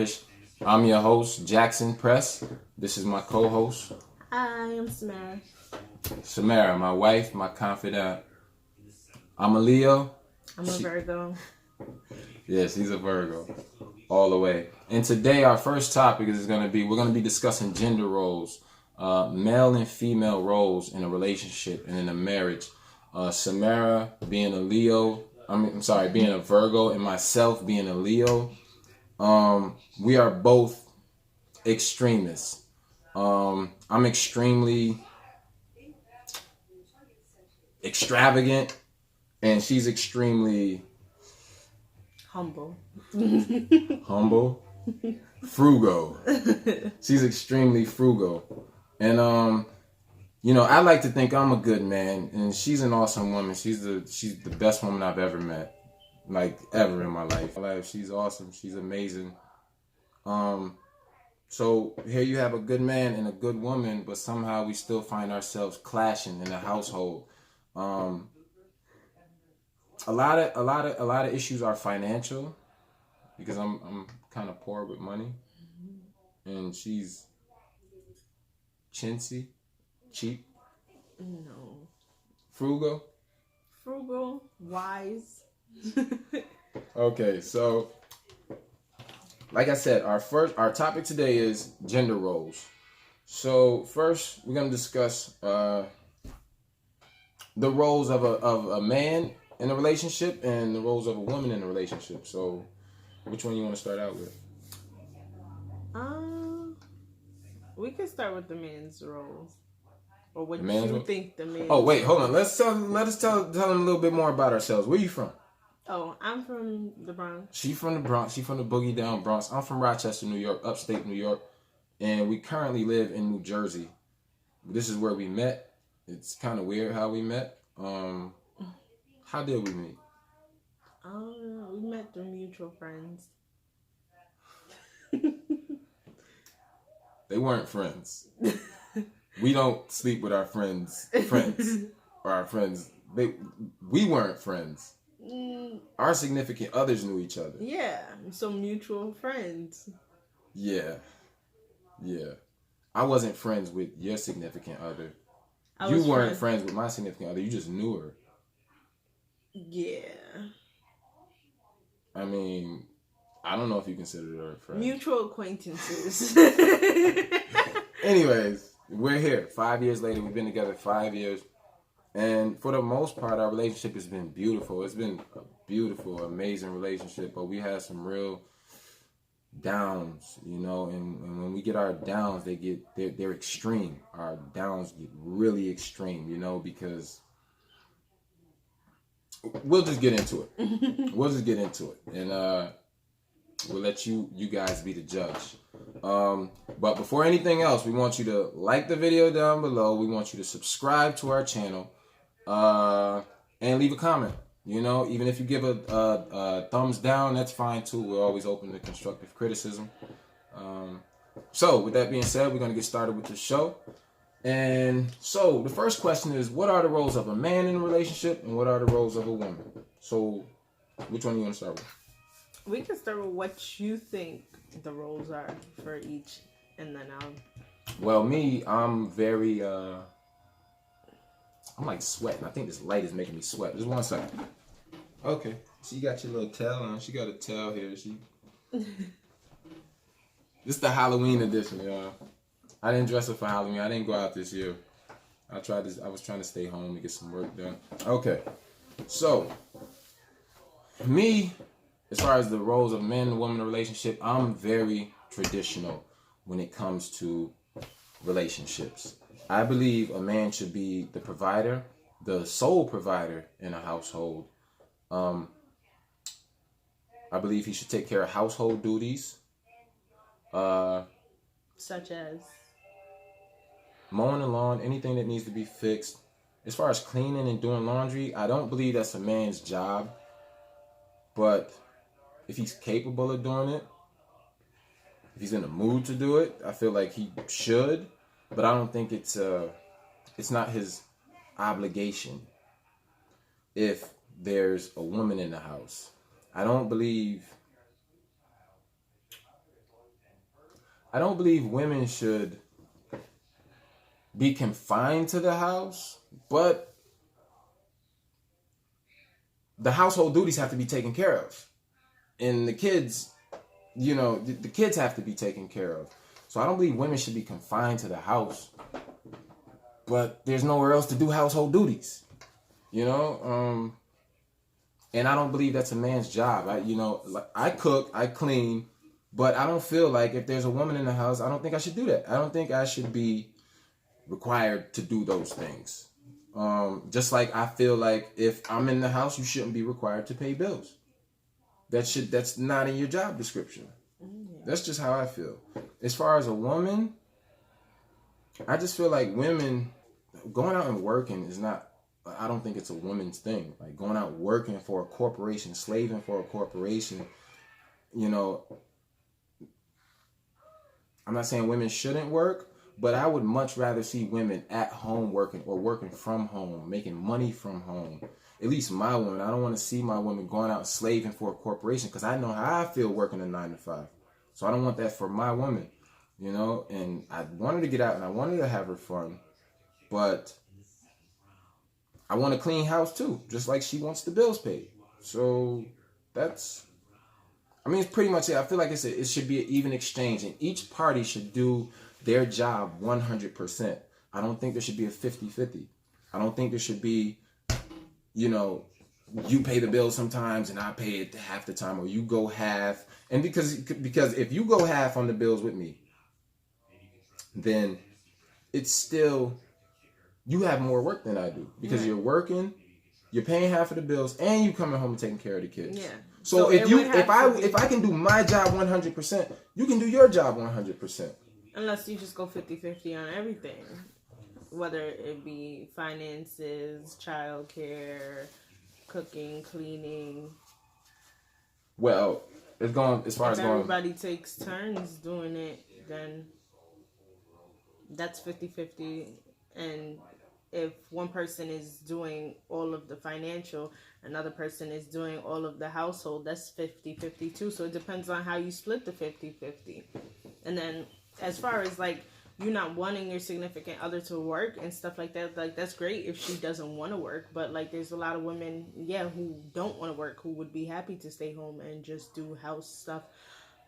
L.A.V.I.S.H. I'm your host, Jackson Press. This is my co-host. I am Samara. Samara, my wife, my confidant. I'm a Leo. I'm a Virgo. Yes, he's a Virgo. All the way. And today our first topic is we're going to be discussing gender roles, male and female roles in a relationship and in a marriage. Samara being a Leo, being a Virgo, and myself being a Leo. We are both extremists. I'm extremely extravagant, and she's extremely humble, frugal. She's extremely frugal, and I like to think I'm a good man, and she's an awesome woman. She's the best woman I've ever met, like ever in my life. She's awesome. She's amazing. So here you have a good man and a good woman, but somehow we still find ourselves clashing in the household. A lot of issues are financial because I'm kind of poor with money, and she's chintzy, cheap. No. Frugal, wise. Okay, so like I said, our topic today is gender roles. So first, we're gonna discuss the roles of a man in a relationship and the roles of a woman in a relationship. So, which one you want to start out with? We can start with the man's roles, or what you think the man. Oh wait, hold on. Let us tell them a little bit more about ourselves. Where you from? Oh, I'm from the Bronx. She from the Bronx. She from the boogie down Bronx. I'm from Rochester, New York, upstate New York, and we currently live in New Jersey. This is where we met. It's kind of weird how we met. How did we meet? We met through mutual friends. They weren't friends. We don't sleep with our friends, or our friends. We weren't friends. Our significant others knew each other. Yeah, so mutual friends. Yeah. I wasn't friends with your significant other. You weren't friends with my significant other. You just knew her. Yeah. I mean, I don't know if you consider her a friend. Mutual acquaintances. Anyways, we're here. 5 years later, we've been together 5 years. And for the most part, our relationship has been beautiful. It's been a beautiful, amazing relationship. But we had some real downs, and when we get our downs, they're extreme. Our downs get really extreme, because we'll just get into it. And we'll let you guys be the judge. But before anything else, we want you to like the video down below. We want you to subscribe to our channel, and leave a comment. Even if you give a thumbs down, that's fine too. We're always open to constructive criticism. So with that being said, we're going to get started with the show. And so the first question is, what are the roles of a man in a relationship and what are the roles of a woman? So which one do you want to start with? We can start with what you think the roles are for each, and then I'll... Well, me, I'm very, I'm like sweating. I think this light is making me sweat. Just 1 second. Okay. So you got your little towel on. She got a towel here. This is the Halloween edition, y'all. I didn't dress up for Halloween. I didn't go out this year. I was trying to stay home and get some work done. Okay. So, me, as far as the roles of man and woman in a relationship, I'm very traditional when it comes to relationships. I believe a man should be the provider, the sole provider in a household. I believe he should take care of household duties. Such as? Mowing the lawn, anything that needs to be fixed. As far as cleaning and doing laundry, I don't believe that's a man's job. But if he's capable of doing it, if he's in the mood to do it, I feel like he should. But I don't think it's not his obligation if there's a woman in the house. I don't believe I don't believe women should be confined to the house, but the household duties have to be taken care of. And the kids, the kids have to be taken care of. So I don't believe women should be confined to the house, but there's nowhere else to do household duties, and I don't believe that's a man's job. I cook, I clean, but I don't feel like if there's a woman in the house, I don't think I should do that. I don't think I should be required to do those things. Just like I feel like if I'm in the house, you shouldn't be required to pay bills. That's not in your job description. That's just how I feel. As far as a woman, I just feel like women going out and working is not, I don't think it's a woman's thing. Like going out working for a corporation, slaving for a corporation, I'm not saying women shouldn't work, but I would much rather see women at home working or working from home, making money from home. At least my woman. I don't want to see my woman going out slaving for a corporation because I know how I feel working a 9 to 5. So I don't want that for my woman, and I want her to get out and I want her to have her fun, but I want a clean house too, just like she wants the bills paid. So it's pretty much it. I feel like it should be an even exchange and each party should do their job 100%. I don't think there should be a 50-50. I don't think there should be, you pay the bill sometimes and I pay it half the time, or you go half. And because if you go half on the bills with me, then it's still, you have more work than I do because you're working, you're paying half of the bills, and you coming home and taking care of the kids. Yeah. So if I can do my job 100%, you can do your job 100%. Unless you just go 50-50 on everything, whether it be finances, childcare, cooking, cleaning. Well, it's going as far as if going. Everybody takes turns doing it, then that's 50-50. And if one person is doing all of the financial, another person is doing all of the household, that's 50-50 too. So it depends on how you split the 50-50. And then as far as like you not wanting your significant other to work and stuff like that, like that's great if she doesn't want to work, but like there's a lot of women who don't want to work, who would be happy to stay home and just do house stuff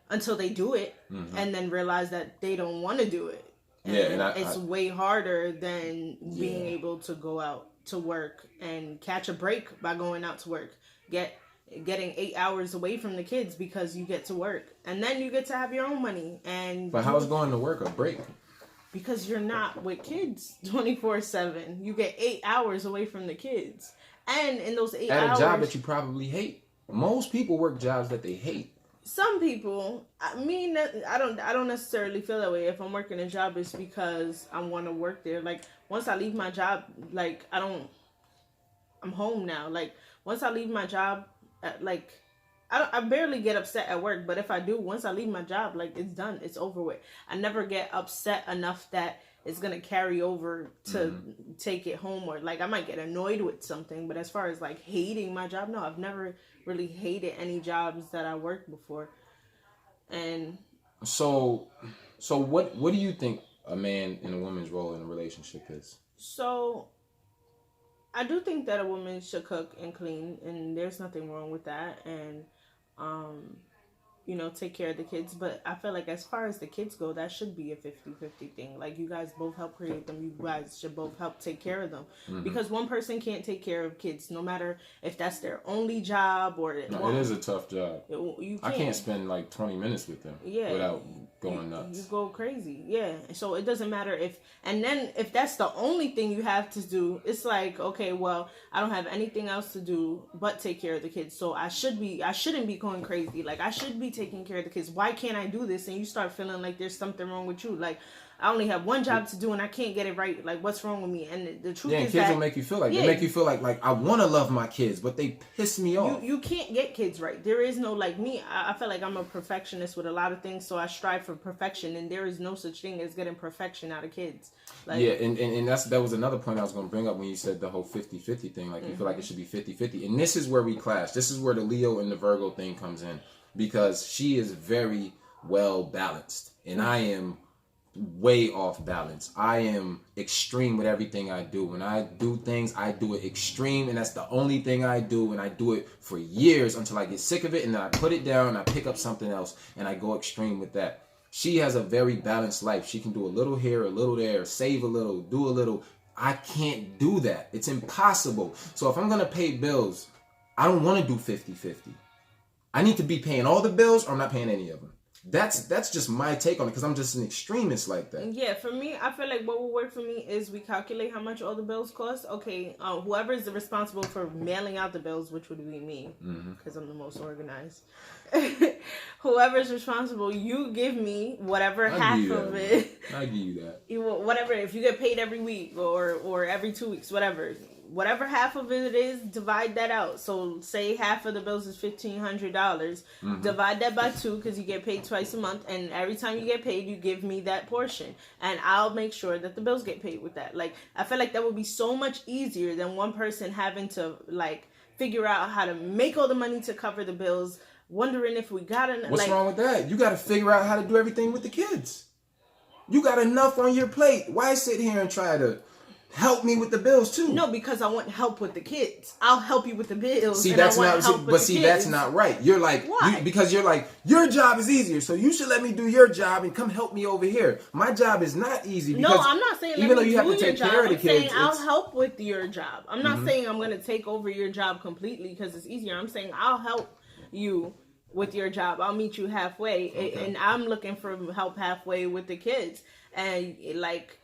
until they do it, and then realize that they don't want to do it. And it's way harder than being able to go out to work and catch a break by going out to work, getting 8 hours away from the kids because you get to work, and then you get to have your own money. But how's going to work a break? Because you're not with kids 24/7. You get 8 hours away from the kids, and in those 8 hours, at a job that you probably hate. Most people work jobs that they hate. Some people, I don't necessarily feel that way. If I'm working a job, it's because I want to work there. Like once I leave my job, like I'm home now. Like once I leave my job, I barely get upset at work, but if I do, once I leave my job, like it's done, it's over with. I never get upset enough that it's gonna carry over to take it home, or like I might get annoyed with something. But as far as like hating my job, no, I've never really hated any jobs that I worked before. And so what do you think a man and a woman's role in a relationship is? So I do think that a woman should cook and clean, and there's nothing wrong with that. And take care of the kids. But I feel like as far as the kids go, that should be a 50-50 thing. Like you guys both help create them. You guys should both help take care of them. Because one person can't take care of kids, no matter if that's their only job or... No, it is a tough job. I can't spend like 20 minutes with them without going nuts. You go crazy. Yeah. So it doesn't matter if that's the only thing you have to do, it's like, okay, well, I don't have anything else to do but take care of the kids. So I shouldn't be going crazy. Like I should be taking care of the kids. Why can't I do this? And you start feeling like there's something wrong with you. Like I only have one job to do and I can't get it right. Like what's wrong with me? And the truth is kids will make you feel like they make you feel like I want to love my kids, but they piss me off. You can't get kids right. There is no like me. I feel like I'm a perfectionist with a lot of things, so I strive for perfection, and there is no such thing as getting perfection out of kids. Like, and that was another point I was going to bring up when you said the whole 50-50 thing. Like you feel like it should be 50-50, and this is where we clash. This is where the Leo and the Virgo thing comes in, because she is very well balanced, and I am way off balance. I am extreme with everything I do. When I do things, I do it extreme, and that's the only thing I do, and I do it for years until I get sick of it, and then I put it down and I pick up something else and I go extreme with that. She has a very balanced life. She can do a little here, a little there, save a little, do a little. I can't do that. It's impossible. So if I'm going to pay bills, I don't want to do 50-50. I need to be paying all the bills, or I'm not paying any of them. That's just my take on it, because I'm just an extremist like that. Yeah, for me, I feel like what will work for me is we calculate how much all the bills cost. Okay, whoever is responsible for mailing out the bills, which would be me, because I'm the most organized. Whoever's responsible, you give me whatever half of it. I give you that. Whatever, if you get paid every week or every 2 weeks, whatever half of it is, divide that out. So say half of the bills is $1,500. Divide that by 2, because you get paid twice a month, and every time you get paid, you give me that portion, and I'll make sure that the bills get paid with that. Like, I feel like that would be so much easier than one person having to like figure out how to make all the money to cover the bills, wondering if we got enough. What's wrong with that? You got to figure out how to do everything with the kids. You got enough on your plate. Why sit here and try to help me with the bills too? No, because I want help with the kids. I'll help you with the bills. See, that's not. But see, that's not right. You're like, why? Because you're like, your job is easier, so you should let me do your job and come help me over here. My job is not easy. No, I'm not saying even though you have to take care of the kids, I'm saying I'll help with your job. I'm not saying I'm going to take over your job completely because it's easier. I'm saying I'll help you with your job. I'll meet you halfway, and I'm looking for help halfway with the kids. And like,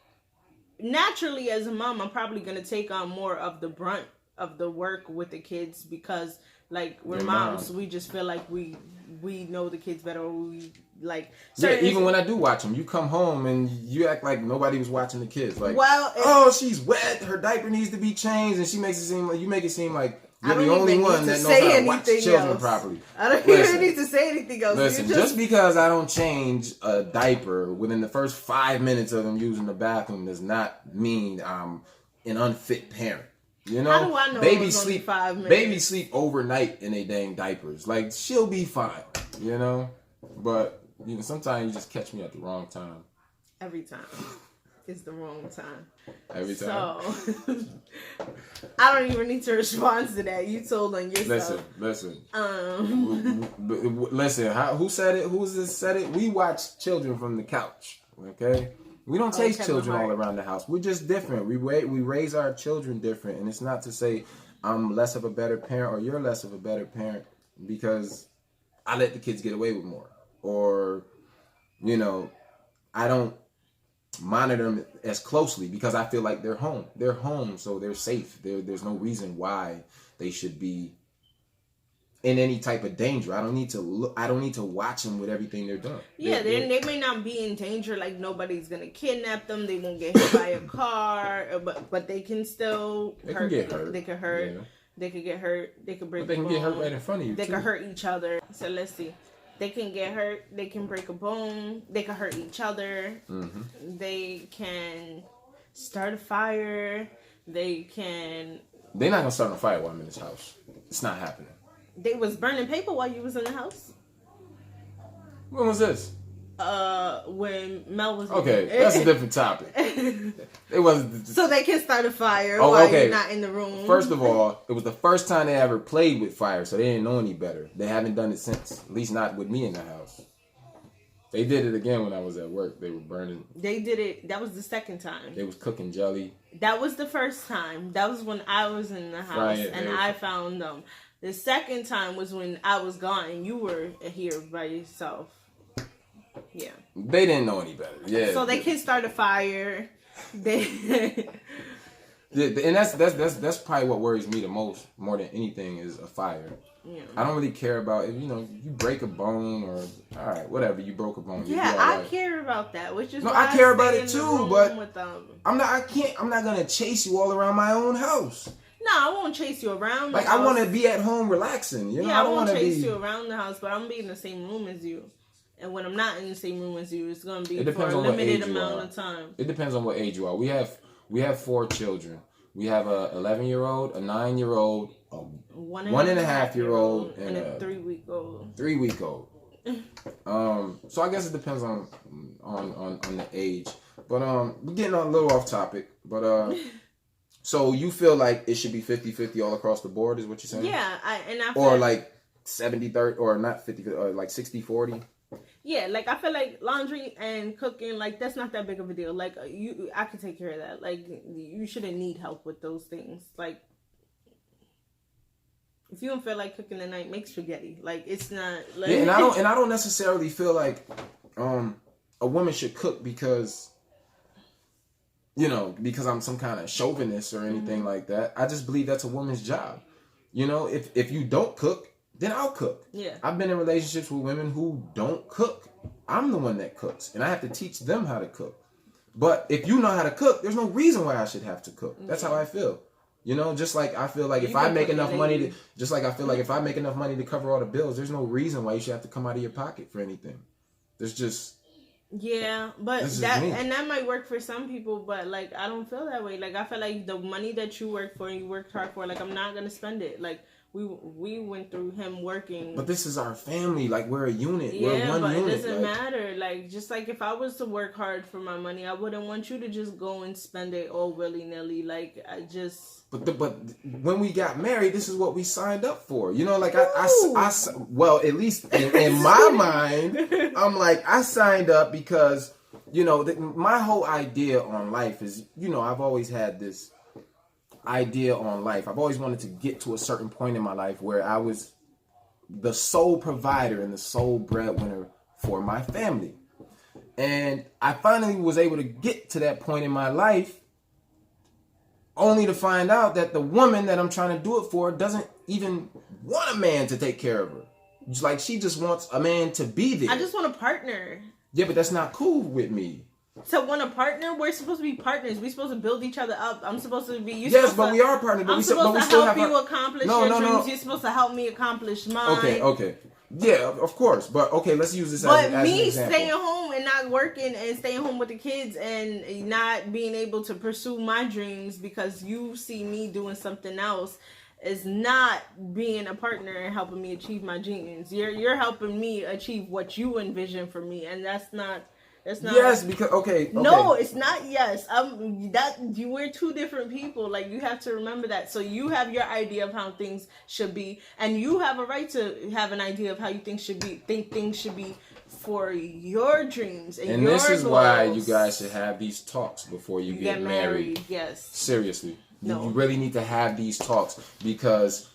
naturally, as a mom, I'm probably going to take on more of the brunt of the work with the kids, because like we're moms, we just feel like we know the kids better. Or we like, even when I do watch them, you come home and you act like nobody was watching the kids. Like, well, oh, she's wet, her diaper needs to be changed, and she makes it seem like you make it seem like you're the only one that knows how to watch children properly. I don't even need to say anything else. Listen, just because I don't change a diaper within the first 5 minutes of them using the bathroom does not mean I'm an unfit parent. You know, how do I know babies sleep 5 minutes? Babies sleep overnight in their dang diapers. Like, she'll be fine. You know, but you know, sometimes you just catch me at the wrong time. Every time. It's the wrong time. Every time. So I don't even need to respond to that. You told on yourself. Listen. Listen. Who said it? Who's this said it? We watch children from the couch. Okay. We don't chase children all around the house. We're just different. We raise our children different, and it's not to say I'm less of a better parent or you're less of a better parent because I let the kids get away with more, or you know, I don't monitor them as closely because I feel like they're home. They're home, so they're safe. There's no reason why they should be in any type of danger. I don't need to watch them with everything they're doing. Yeah, they may not be in danger. Like, nobody's gonna kidnap them. They won't get hit by a car, but they can still hurt. Get hurt. They can hurt. Yeah. They could get hurt. They could break. But they can get hurt right in front of you. They can hurt each other. So let's see. They can get hurt. They can break a bone. They can hurt each other. Mm-hmm. They can start a fire. They're not gonna start a fire while I'm in this house. It's not happening. They was burning paper while you was in the house. When was this? When Mel was. Okay, that's a different topic. It wasn't. So they can start a fire while you're not in the room. First of all, it was the first time they ever played with fire, so they didn't know any better. They haven't done it since. At least not with me in the house. They did it again when I was at work. They were burning. They did it. That was the second time. They was cooking jelly. That was the first time. That was when I was in the house and I found them. The second time was when I was gone and you were here by yourself. Yeah. They didn't know any better. Yeah. So they can start a fire. And that's probably what worries me the most, more than anything, is a fire. Yeah. I don't really care about if you break a bone or all right, whatever, you broke a bone. Yeah, I care about that, which is why I care about it too. But I'm not gonna chase you all around my own house. No, I won't chase you around. Like, I want to be at home relaxing. You know, I won't chase you around the house, but I'm gonna be in the same room as you. And when I'm not in the same room as you, it's gonna be for a limited amount of time. It depends on what age you are. We have 4 children. We have a 11-year-old, a 9-year-old, a 1.5-year-old, and a 3-week-old. 3-week-old. So I guess it depends on the age. But we're getting a little off topic. But so you feel like it should be 50-50 all across the board, is what you're saying? Yeah, I or like 70-30, or not 50, or like 60-40. Yeah, like I feel like laundry and cooking, like that's not that big of a deal. Like I could take care of that. Like you shouldn't need help with those things. Like if you don't feel like cooking tonight, make spaghetti. Like it's not. Like... Yeah, and I don't necessarily feel like a woman should cook because, because I'm some kind of chauvinist or anything like that. I just believe that's a woman's job. If you don't cook, then I'll cook. Yeah. I've been in relationships with women who don't cook. I'm the one that cooks, and I have to teach them how to cook. But if you know how to cook, there's no reason why I should have to cook. That's how I feel. Just like I feel like if I make enough money if I make enough money to cover all the bills, there's no reason why you should have to come out of your pocket for anything. There's just... Yeah, but that might work for some people, but like I don't feel that way. Like I feel like the money that you work for and you worked hard for, like I'm not gonna spend it. Like we went through him working. But this is our family. Like we're a unit. Yeah, we're one but unit. It doesn't matter. Like just like if I was to work hard for my money, I wouldn't want you to just go and spend it all willy nilly. Like I just. But when we got married, this is what we signed up for. Like I well, at least in my mind, I'm like, I signed up because, my whole idea on life is, I've always had this idea on life. I've always wanted to get to a certain point in my life where I was the sole provider and the sole breadwinner for my family. And I finally was able to get to that point in my life, only to find out that the woman that I'm trying to do it for doesn't even want a man to take care of her. Like, she just wants a man to be there. I just want a partner. Yeah, but that's not cool with me. To want a partner? We're supposed to be partners. We're supposed to build each other up. I'm supposed to be... Yes, but we are partners. But I'm supposed to help you accomplish your dreams. No. You're supposed to help me accomplish mine. Okay. Yeah, of course. But okay, let's use this as an example. But me staying home and not working and staying home with the kids and not being able to pursue my dreams because you see me doing something else is not being a partner and helping me achieve my dreams. You're helping me achieve what you envision for me, and that's not. Yes, because okay. No, it's not. Yes, we're two different people. Like you have to remember that. So you have your idea of how things should be, and you have a right to have an idea of how you think things should be for your dreams and your this is goals. Why you guys should have these talks before you get married. Yes, seriously, no. You really need to have these talks because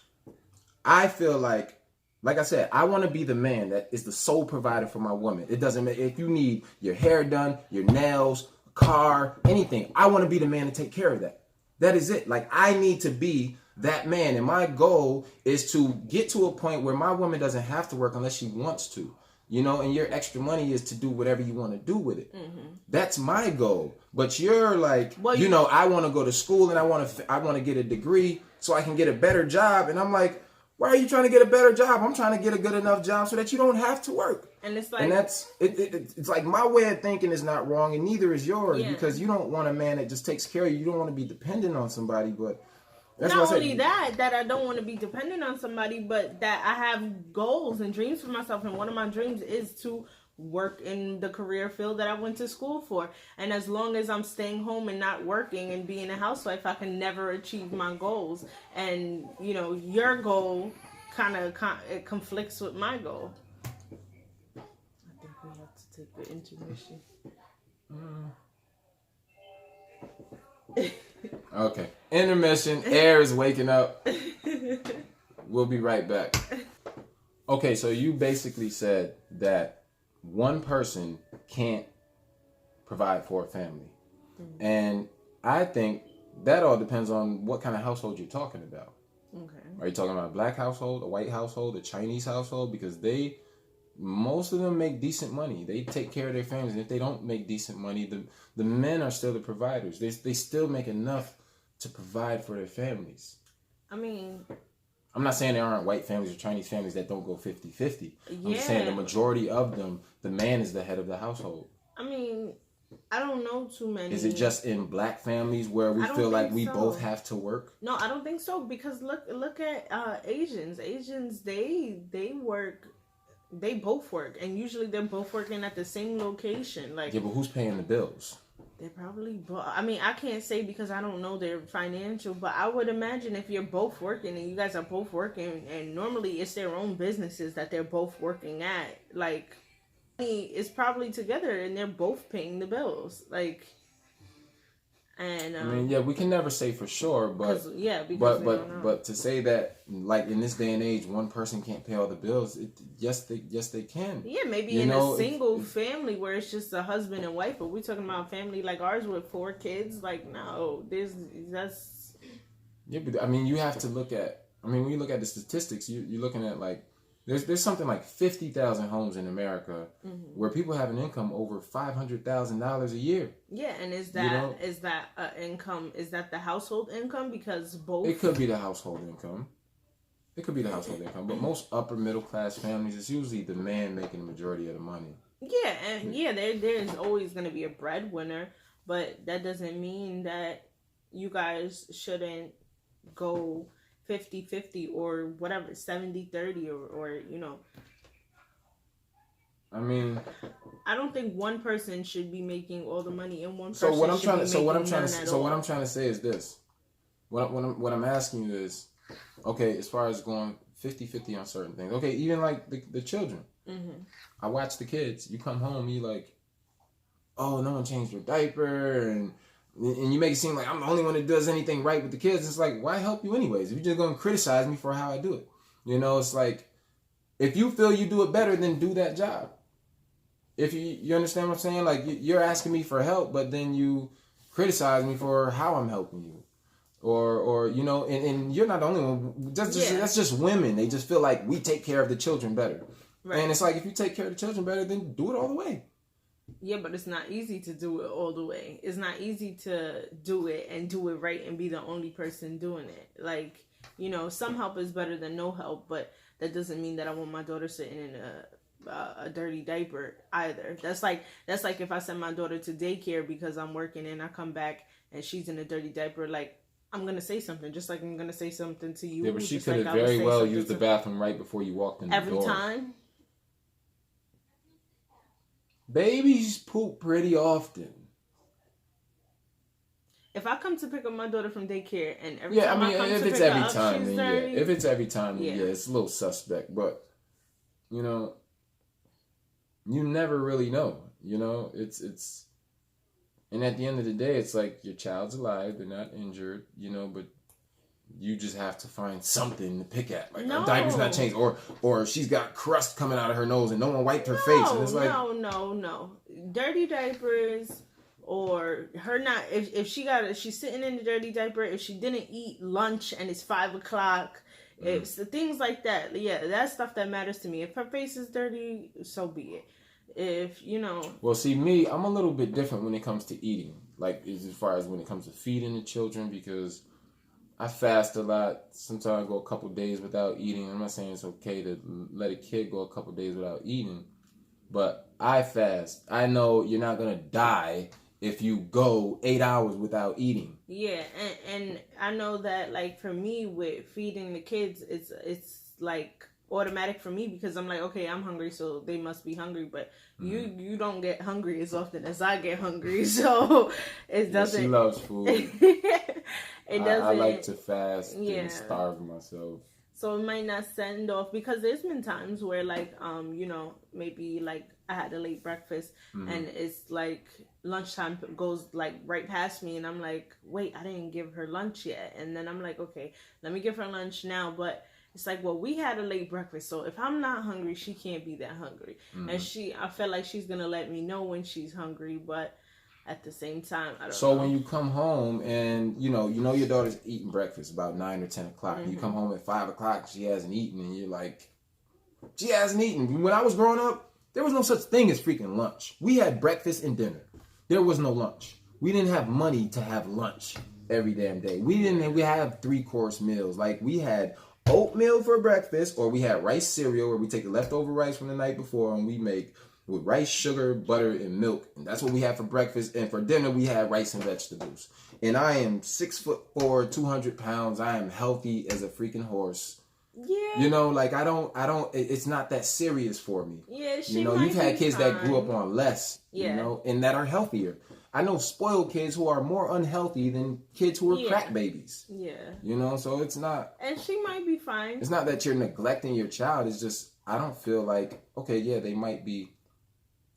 I feel like I said, I want to be the man that is the sole provider for my woman. It doesn't matter if you need your hair done, your nails, a car, anything. I want to be the man to take care of that. That is it. Like, I need to be that man. And my goal is to get to a point where my woman doesn't have to work unless she wants to. And your extra money is to do whatever you want to do with it. Mm-hmm. That's my goal. But you're like, I want to go to school and I want to get a degree so I can get a better job. And I'm like, why are you trying to get a better job? I'm trying to get a good enough job so that you don't have to work. And it's like, and that's it's like my way of thinking is not wrong, and neither is yours because you don't want a man that just takes care of you. You don't want to be dependent on somebody, but that's not only that I don't want to be dependent on somebody, but that I have goals and dreams for myself, and one of my dreams is to work in the career field that I went to school for. And as long as I'm staying home and not working and being a housewife, I can never achieve my goals. And your goal it conflicts with my goal. I think we have to take the intermission. Okay, intermission. Air is waking up. We'll be right back. Okay, so you basically said that one person can't provide for a family. Mm-hmm. And I think that all depends on what kind of household you're talking about. Okay. Are you talking about a black household, a white household, a Chinese household? Because most of them make decent money. They take care of their families. And if they don't make decent money, the men are still the providers. They still make enough to provide for their families. I mean, I'm not saying there aren't white families or Chinese families that don't go 50-50. I'm just saying the majority of them, the man is the head of the household. I mean, I don't know too many. Is it just in black families where we feel like we both have to work? No, I don't think so. Because look at Asians. Asians, they work they both work, and usually they're both working at the same location. Like, Yeah, but who's paying the bills? they're probably I mean, I can't say because I don't know their financial, but I would imagine if you're both working and you guys are both working, and normally it's their own businesses that they're both working at, like, it's probably together and they're both paying the bills. Like, and I mean, yeah, we can never say for sure, but but to say that, like, in this day and age, one person can't pay all the bills, yes they can. Yeah, maybe a single family where it's just a husband and wife, but we're talking about family like ours with 4 kids. Like, no, that's. Yeah, but I mean, you have to look at. I mean, when you look at the statistics, you're looking at, like, there's something like 50,000 homes in America where people have an income over $500,000 a year. Yeah, and is that income? Is that the household income? Because both. It could be the household income. But most upper middle class families, it's usually the man making the majority of the money. Yeah, and there's always going to be a breadwinner, but that doesn't mean that you guys shouldn't go 50-50 or whatever, 70-30 or you know. I mean, I don't think one person should be making all the money and one person so what I'm trying to say is this. What I'm asking you is, okay, as far as going 50-50 on certain things. Okay, even like the children. Mm-hmm. I watch the kids. You come home, you like, oh, no one changed your diaper, and you make it seem like I'm the only one that does anything right with the kids. It's like, why help you anyways? If you're just going to criticize me for how I do it. You know, it's like, if you feel you do it better, then do that job. If you understand what I'm saying? Like, you're asking me for help, but then you criticize me for how I'm helping you. Or you know, and you're not the only one. That's just women. They just feel like we take care of the children better. Right. And it's like, if you take care of the children better, then do it all the way. Yeah, but it's not easy to do it all the way. It's not easy to do it and do it right and be the only person doing it. Like, you know, some help is better than no help, but that doesn't mean that I want my daughter sitting in a dirty diaper either. That's like if I send my daughter to daycare because I'm working and I come back and she's in a dirty diaper, like, I'm going to say something, just like I'm going to say something to you. Yeah, but she could have very well used the bathroom right before you walked in the door. Every time? Babies poop pretty often. If I come to pick up my daughter from daycare and if it's every time, then it's a little suspect. But, you know, you never really know. You know, it's, and at the end of the day, it's like your child's alive, they're not injured, you know, but you just have to find something to pick at. Like, her diaper's not changed, or she's got crust coming out of her nose and no one wiped her face. And it's like, no. Dirty diapers, or her not, if she's sitting in the dirty diaper, if she didn't eat lunch and it's 5 o'clock, it's the things like that. Yeah, that's stuff that matters to me. If her face is dirty, so be it. If, you know. Well, see, me, I'm a little bit different when it comes to eating. Like, as far as when it comes to feeding the children, because I fast a lot. Sometimes I go a couple days without eating. I'm not saying it's okay to let a kid go a couple days without eating, but I fast. I know you're not going to die if you go 8 hours without eating. Yeah, and I know that, like, for me with feeding the kids, it's like automatic for me, because I'm like, okay, I'm hungry, so they must be hungry, but you don't get hungry as often as I get hungry, so it doesn't. She loves food. It doesn't. I like to fast and starve myself. So it might not send off, because there's been times where, like, you know, maybe like I had a late breakfast and it's like lunchtime goes like right past me, and I'm like, wait, I didn't give her lunch yet, and then I'm like, okay, let me give her lunch now, but it's like, well, we had a late breakfast, so if I'm not hungry, she can't be that hungry. And I feel like she's gonna let me know when she's hungry, but at the same time, I don't know. So when you come home and you know your daughter's eating breakfast about 9 or 10 o'clock, and you come home at 5 o'clock, she hasn't eaten, and you're like, she hasn't eaten. When I was growing up, there was no such thing as freaking lunch. We had breakfast and dinner. There was no lunch. We didn't have money to have lunch every damn day. We had 3-course meals. Like, we had oatmeal for breakfast, or we had rice cereal, where we take the leftover rice from the night before and we make with rice, sugar, butter, and milk. And that's what we had for breakfast. And for dinner, we had rice and vegetables. And I am 6'4", 200 pounds. I am healthy as a freaking horse. Yeah. You know, like I don't. It's not that serious for me. Yeah, she You know, might you've had be kids fine. that grew up on less. Yeah. You know, and that are healthier. I know spoiled kids who are more unhealthy than kids who are crack babies. Yeah. You know, so it's not. And she might be fine. It's not that you're neglecting your child. It's just I don't feel like okay, yeah, they might be.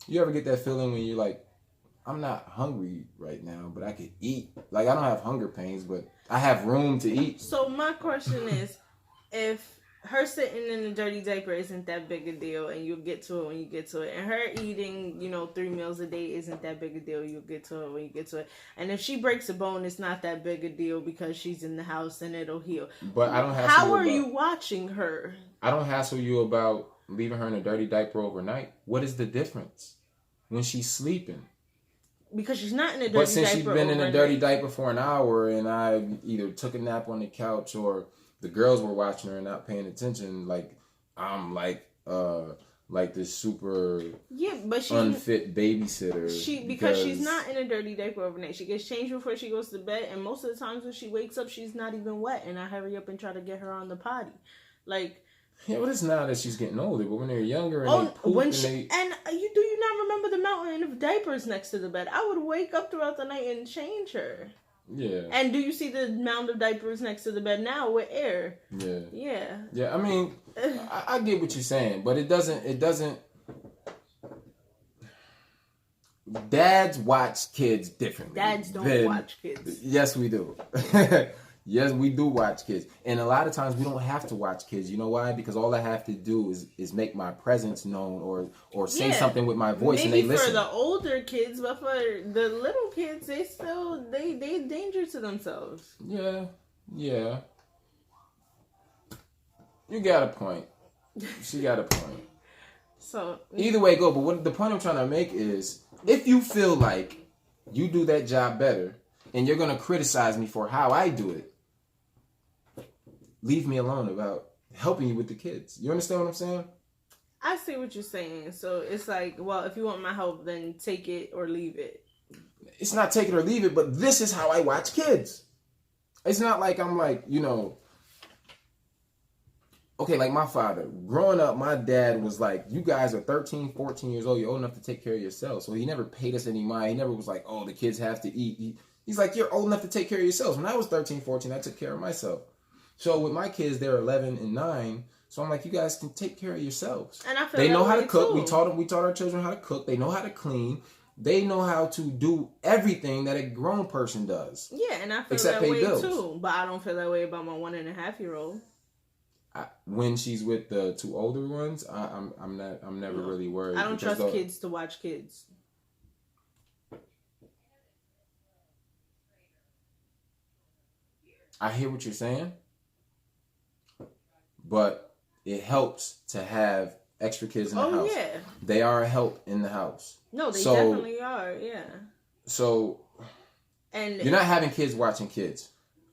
You ever get that feeling when you're like, I'm not hungry right now, but I could eat. Like I don't have hunger pains, but I have room to eat. So my question is, if her sitting in a dirty diaper isn't that big a deal, and you'll get to it when you get to it, and her eating, 3 meals a day isn't that big a deal, you'll get to it when you get to it, and if she breaks a bone, it's not that big a deal because she's in the house and it'll heal. But I don't hassle How are you watching her? I don't hassle you about leaving her in a dirty diaper overnight. What is the difference when she's sleeping? Because she's not in a dirty diaper. But since she's been in a dirty diaper for an hour, and I either took a nap on the couch or the girls were watching her and not paying attention, like I'm like this super but she's unfit babysitter. Because she's not in a dirty diaper overnight. She gets changed before she goes to bed, and most of the times when she wakes up, she's not even wet, and I hurry up and try to get her on the potty, like. Yeah, but it's now that she's getting older. But when they're younger and they poop do you not remember the mountain of diapers next to the bed? I would wake up throughout the night and change her. Yeah. And do you see the mound of diapers next to the bed now with air? Yeah. Yeah. Yeah. I mean, I get what you're saying, but it doesn't. Dads watch kids differently. Dads don't watch kids. Yes, we do. Yes, we do watch kids. And a lot of times we don't have to watch kids. You know why? Because all I have to do is make my presence known or say something with my voice. Maybe and they listen. For the older kids, but for the little kids, they danger to themselves. Yeah. Yeah. You got a point. She got a point. So either way go, but the point I'm trying to make is if you feel like you do that job better and you're gonna criticize me for how I do it, leave me alone about helping you with the kids. You understand what I'm saying? I see what you're saying. So it's like, well, if you want my help, then take it or leave it. It's not take it or leave it, but this is how I watch kids. It's not like I'm like, okay, like my father. Growing up, my dad was like, you guys are 13, 14 years old. You're old enough to take care of yourself. So he never paid us any mind. He never was like, oh, the kids have to eat. He's like, you're old enough to take care of yourselves. When I was 13, 14, I took care of myself. So with my kids, they're 11 and 9. So I'm like, you guys can take care of yourselves. And I feel they know how to cook. Too. We taught our children how to cook. They know how to clean. They know how to do everything that a grown person does. Yeah, and I feel except that way bills. Too. But I don't feel that way about my 1.5-year-old. When she's with the 2 older ones, I'm never really worried. I don't trust kids to watch kids. I hear what you're saying. But it helps to have extra kids in the house. Yeah. They are a help in the house. No, they definitely are, yeah. So, and you're not having kids watching kids.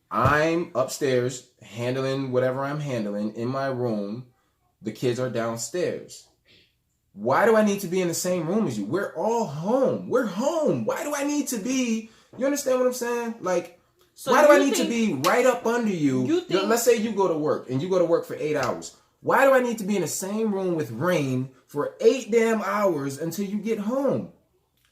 I'm upstairs handling whatever I'm handling in my room. The kids are downstairs. Why do I need to be in the same room as you? We're all home. We're home. Why do I need to be... You understand what I'm saying? Like... So why do I need to be right up under you? Let's say you go to work and you go to work for 8 hours. Why do I need to be in the same room with Rain for 8 damn hours until you get home?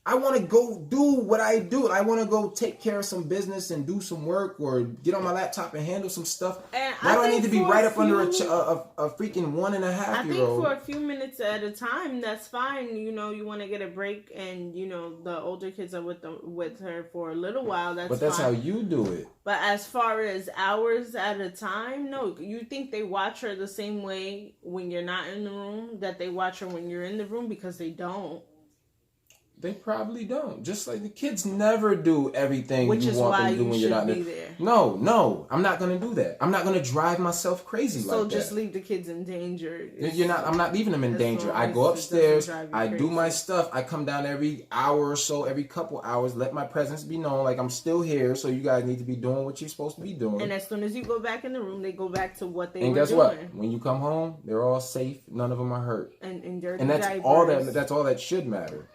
I want to go do what I do. I want to go take care of some business and do some work or get on my laptop and handle some stuff. Why do I need to be right up under a freaking 1.5-year-old? I think for a few minutes at a time, that's fine. You want to get a break, and the older kids are with her for a little while. That's that's how you do it. But as far as hours at a time, no. You think they watch her the same way when you're not in the room that they watch her when you're in the room? Because they don't. They probably don't. Just like the kids never do everything Which you want them to do when you're not there. No, I'm not going to do that. I'm not going to drive myself crazy like that. So just leave the kids in danger. I'm not leaving them in danger. I go upstairs, I do my stuff. I come down every hour or so, every couple hours, let my presence be known. Like I'm still here, so you guys need to be doing what you're supposed to be doing. And as soon as you go back in the room, they go back to what they were doing. And guess what? When you come home, they're all safe. None of them are hurt. And dirty and that's diapers. That's all that should matter.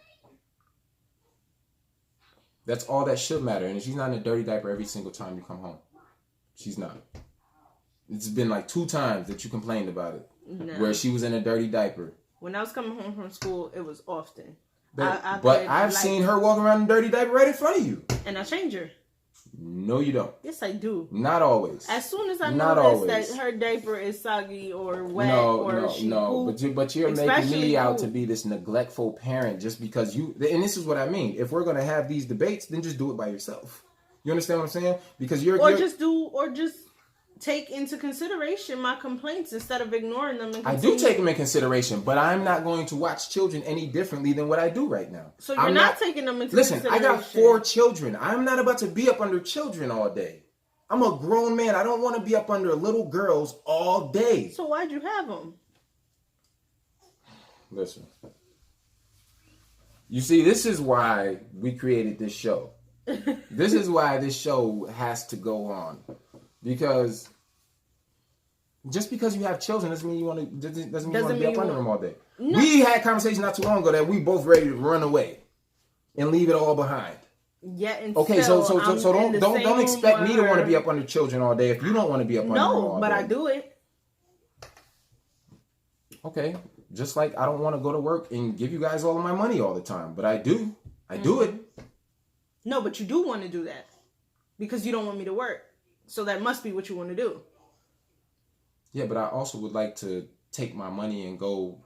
That's all that should matter. And she's not in a dirty diaper every single time you come home. She's not. It's been like 2 times that you complained about it. No. Where she was in a dirty diaper. When I was coming home from school, it was often. But I've seen her walking around in a dirty diaper right in front of you. And I change her. No, you don't. Yes, I do. Not always. As soon as I notice that her diaper is soggy or wet but you're making me out to be this neglectful parent just because you. And this is what I mean. If we're gonna have these debates, then just do it by yourself. You understand what I'm saying? Because just take into consideration my complaints instead of ignoring them. I do take them in consideration, but I'm not going to watch children any differently than what I do right now. So you're not taking them into consideration. Listen, I got 4 children. I'm not about to be up under children all day. I'm a grown man. I don't want to be up under little girls all day. So why'd you have them? Listen. You see, this is why we created this show. This is why this show has to go on. Because just because you have children doesn't mean you want to be up under them all day. No. We had a conversation not too long ago that we both ready to run away and leave it all behind. Yeah. And okay, so don't expect me to want to be up under children all day if you don't want to be up under them all day. No, but I do it. Okay, just like I don't want to go to work and give you guys all of my money all the time, but I do. I do it. No, but you do want to do that because you don't want me to work. So that must be what you want to do. Yeah, but I also would like to take my money and go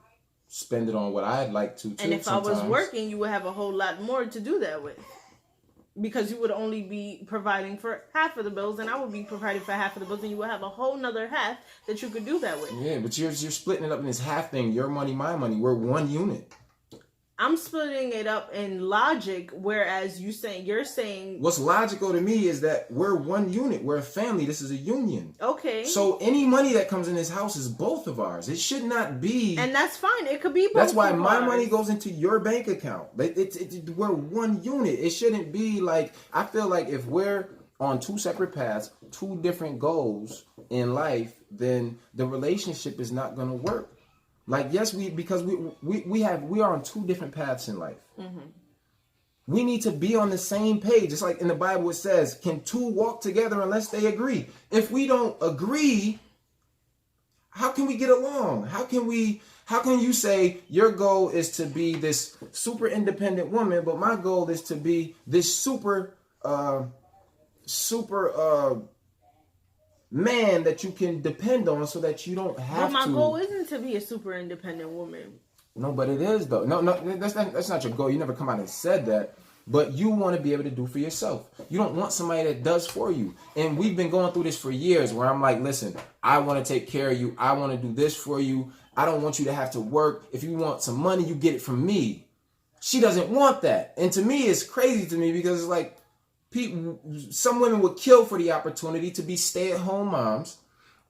spend it on what I'd like to, too. And if sometimes. I was working, you would have a whole lot more to do that with. Because you would only be providing for half of the bills, and I would be providing for half of the bills, and you would have a whole nother half that you could do that with. Yeah, but you're splitting it up in this half thing. Your money, my money. We're one unit. I'm splitting it up in logic, whereas you're saying... What's logical to me is that we're one unit. We're a family. This is a union. Okay. So any money that comes in this house is both of ours. It should not be... And that's fine. It could be both That's why my money goes into your bank account. We're one unit. It shouldn't be like... I feel like if we're on 2 separate paths, 2 different goals in life, then the relationship is not going to work. Like, yes, we are on 2 different paths in life. Mm-hmm. We need to be on the same page. Just like in the Bible it says, can 2 walk together unless they agree? If we don't agree, how can we get along? How can you say your goal is to be this super independent woman, but my goal is to be this super man that you can depend on so that you don't have to. But my goal isn't to be a super independent woman. No, but it is though. No, that's not your goal. You never come out and said that. But you want to be able to do for yourself. You don't want somebody that does for you. And we've been going through this for years where I'm like, listen, I want to take care of you. I want to do this for you. I don't want you to have to work. If you want some money, you get it from me. She doesn't want that. And to me, it's crazy to me because it's like, some women would kill for the opportunity to be stay-at-home moms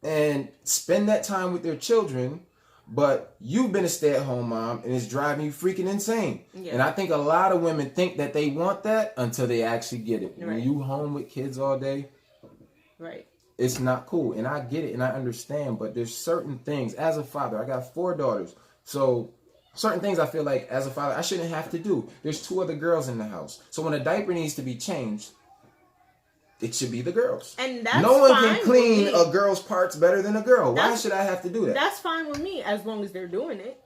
and spend that time with their children, but you've been a stay-at-home mom and it's driving you freaking insane. Yeah. And I think a lot of women think that they want that until they actually get it. Right. When you home with kids all day, right? It's not cool. And I get it and I understand, but there's certain things. As a father, I got 4 daughters, so certain things I feel like as a father I shouldn't have to do. There's 2 other girls in the house. So when a diaper needs to be changed, it should be the girls. And that's no one fine can clean a girl's parts better than a girl. Why should I have to do that? That's fine with me as long as they're doing it.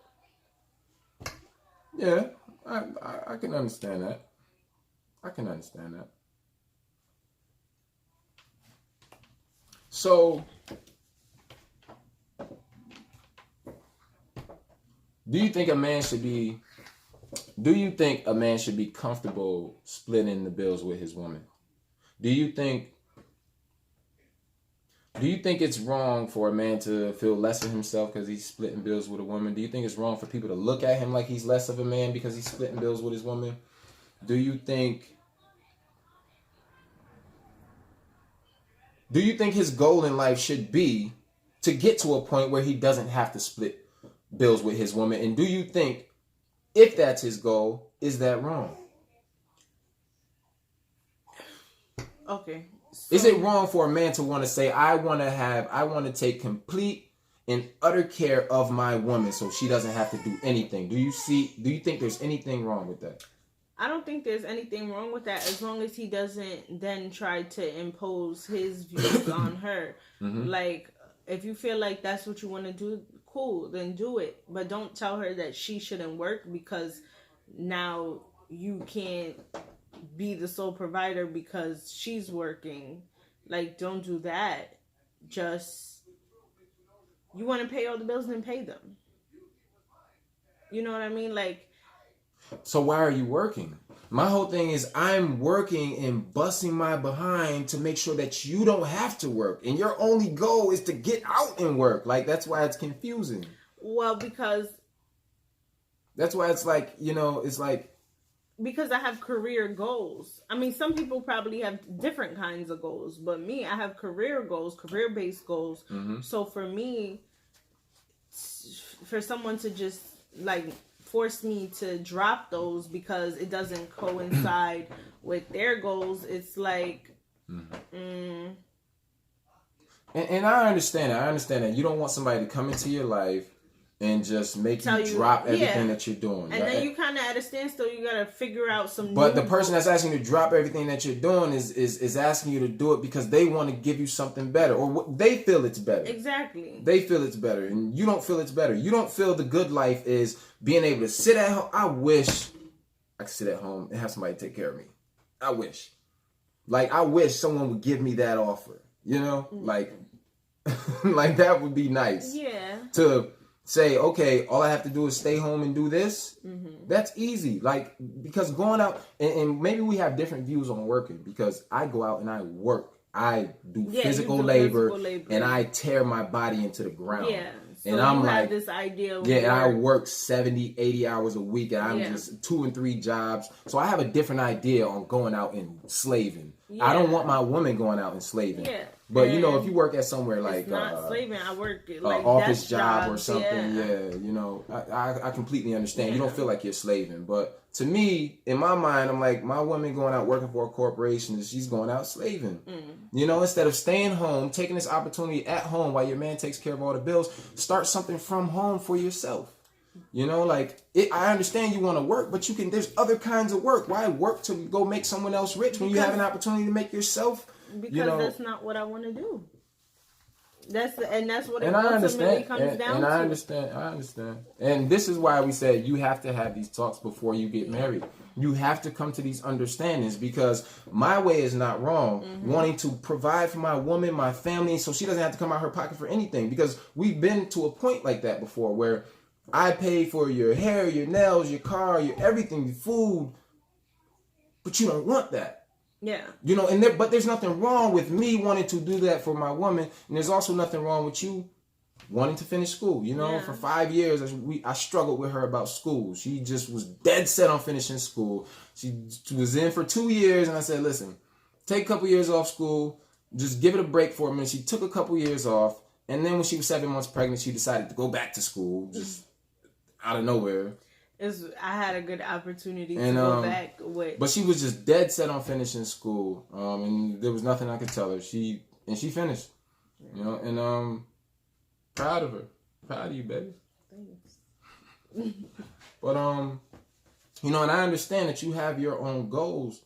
Yeah, I can understand that. I can understand that. So Do you think a man should be comfortable splitting the bills with his woman? Do you think it's wrong for a man to feel less of himself because he's splitting bills with a woman? Do you think it's wrong for people to look at him like he's less of a man because he's splitting bills with his woman? Do you think his goal in life should be to get to a point where he doesn't have to split bills with his woman? And do you think, if that's his goal, is that wrong? Okay. Is it wrong for a man to want to say, I want to take complete and utter care of my woman so she doesn't have to do anything? Do you think there's anything wrong with that? I don't think there's anything wrong with that as long as he doesn't then try to impose his views on her. Mm-hmm. Like, if you feel like that's what you want to do, cool, then do it. But don't tell her that she shouldn't work because now you can't be the sole provider because she's working. Like, don't do that. Just, you want to pay all the bills, then pay them. You know what I mean? Like, so why are you working? My whole thing is I'm working and busting my behind to make sure that you don't have to work. And your only goal is to get out and work. Like, that's why it's confusing. well, because That's why it's like, you know, it's like... Because I have career goals. I mean, some people probably have different kinds of goals. But me, I have career goals, career-based goals. Mm-hmm. So for me, for someone to just, like, force me to drop those because it doesn't coincide with their goals, it's like, And I understand that. I understand that you don't want somebody to come into your life and just make you drop everything that you're doing. And then you kind of at a standstill. You gotta figure out some. But the person that's asking you to drop everything that you're doing is asking you to do it because they want to give you something better, or they feel it's better. Exactly. They feel it's better, and you don't feel it's better. You don't feel the good life is being able to sit at home. I wish I could sit at home and have somebody take care of me. I wish. Like, I wish someone would give me that offer. You know, like that would be nice. Yeah. To say, okay, all I have to do is stay home and do this. That's easy. Like, because going out, and maybe we have different views on working, because I go out and I work. I do physical labor, and I tear my body into the ground. Yeah. So and I'm like, this idea of and I work 70, 80 hours a week, and I'm just 2 and 3 jobs. So I have a different idea on going out and slaving. I don't want my woman going out and slaving. Yeah. But, you know, if you work at somewhere like... It's not slaving. I work like office job jobs, or something, you know, I completely understand. You don't feel like you're slaving. But to me, in my mind, I'm like, my woman going out working for a corporation, she's going out slaving. You know, instead of staying home, taking this opportunity at home while your man takes care of all the bills, start something from home for yourself. You know, like, I understand you want to work, but there's other kinds of work. Why work to go make someone else rich when you have an opportunity to make yourself? Because that's not what I want to do. That's what it ultimately comes down to. I understand. And this is why we said you have to have these talks before you get married. You have to come to these understandings, because my way is not wrong. Wanting to provide for my woman, my family, so she doesn't have to come out her pocket for anything. Because we've been to a point like that before, where I pay for your hair, your nails, your car, your everything, your food, but you don't want that. Yeah. You know, but there's nothing wrong with me wanting to do that for my woman, and there's also nothing wrong with you wanting to finish school. You know, for 5 years, I struggled with her about school. She just was dead set on finishing school. She was in for 2 years, and I said, listen, take a couple years off school, just give it a break for a minute. She took a couple years off, and then when she was 7 months pregnant, she decided to go back to school, just out of nowhere. I had a good opportunity to go back with. But she was just dead set on finishing school. And there was nothing I could tell her. She finished. You know, and proud of her. Proud of you, baby. Thanks. But you know, and I understand that you have your own goals.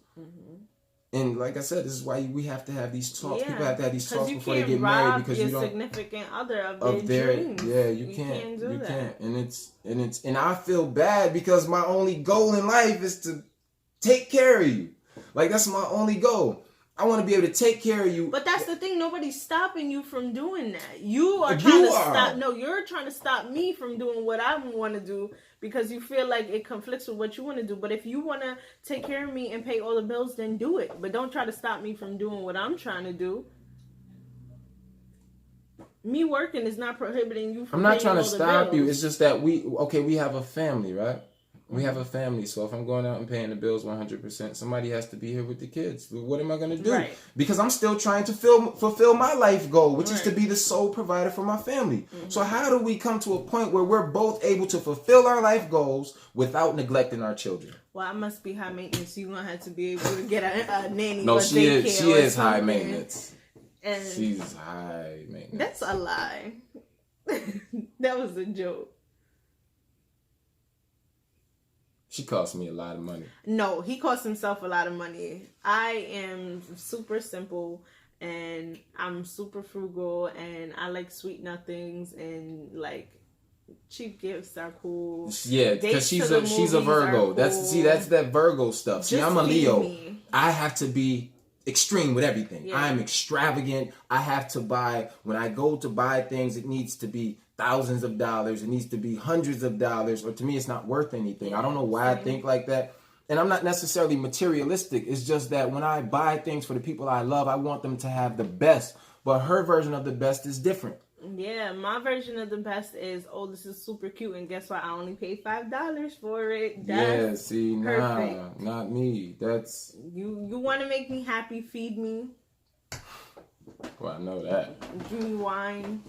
And like I said, this is why we have to have these talks. People have to have these talks before they get married, because you don't significant other of their dreams. Yeah, you can't do that. And I feel bad, because my only goal in life is to take care of you. Like, that's my only goal. I want to be able to take care of you. But that's the thing. Nobody's stopping you from doing that. You're trying to stop me from doing what I want to do, because you feel like it conflicts with what you want to do. But if you want to take care of me and pay all the bills, then do it. But don't try to stop me from doing what I'm trying to do. Me working is not prohibiting you from I'm not trying to all the stop you. bills. It's just that we have a family, right? We have a family, so if I'm going out and paying the bills 100%, somebody has to be here with the kids. What am I going to do? Right. Because I'm still trying to fulfill my life goal, which is to be the sole provider for my family. So how do we come to a point where we're both able to fulfill our life goals without neglecting our children? Well, I must be high maintenance. You're going to have to be able to get a nanny. No, she is high maintenance. And she's high maintenance. That's a lie. That was a joke. She cost me a lot of money. No, he cost himself a lot of money. I am super simple, and I'm super frugal, and I like sweet nothings, and like cheap gifts are cool. Yeah, because she's a Virgo. Cool. That's that Virgo stuff. See, I'm a Leo. Me. I have to be extreme with everything. Yeah. I'm extravagant. I have to buy, when I go to buy things, it needs to be thousands of dollars. It needs to be hundreds of dollars, or to me, it's not worth anything. I don't know why I think like that. And I'm not necessarily materialistic. It's just that when I buy things for the people I love, I want them to have the best. But her version of the best is different. Yeah, my version of the best is, oh, this is super cute, and guess what? I only paid $5 for it. That's perfect. Not me. That's you want to make me happy, feed me. Well, I know that. Give me wine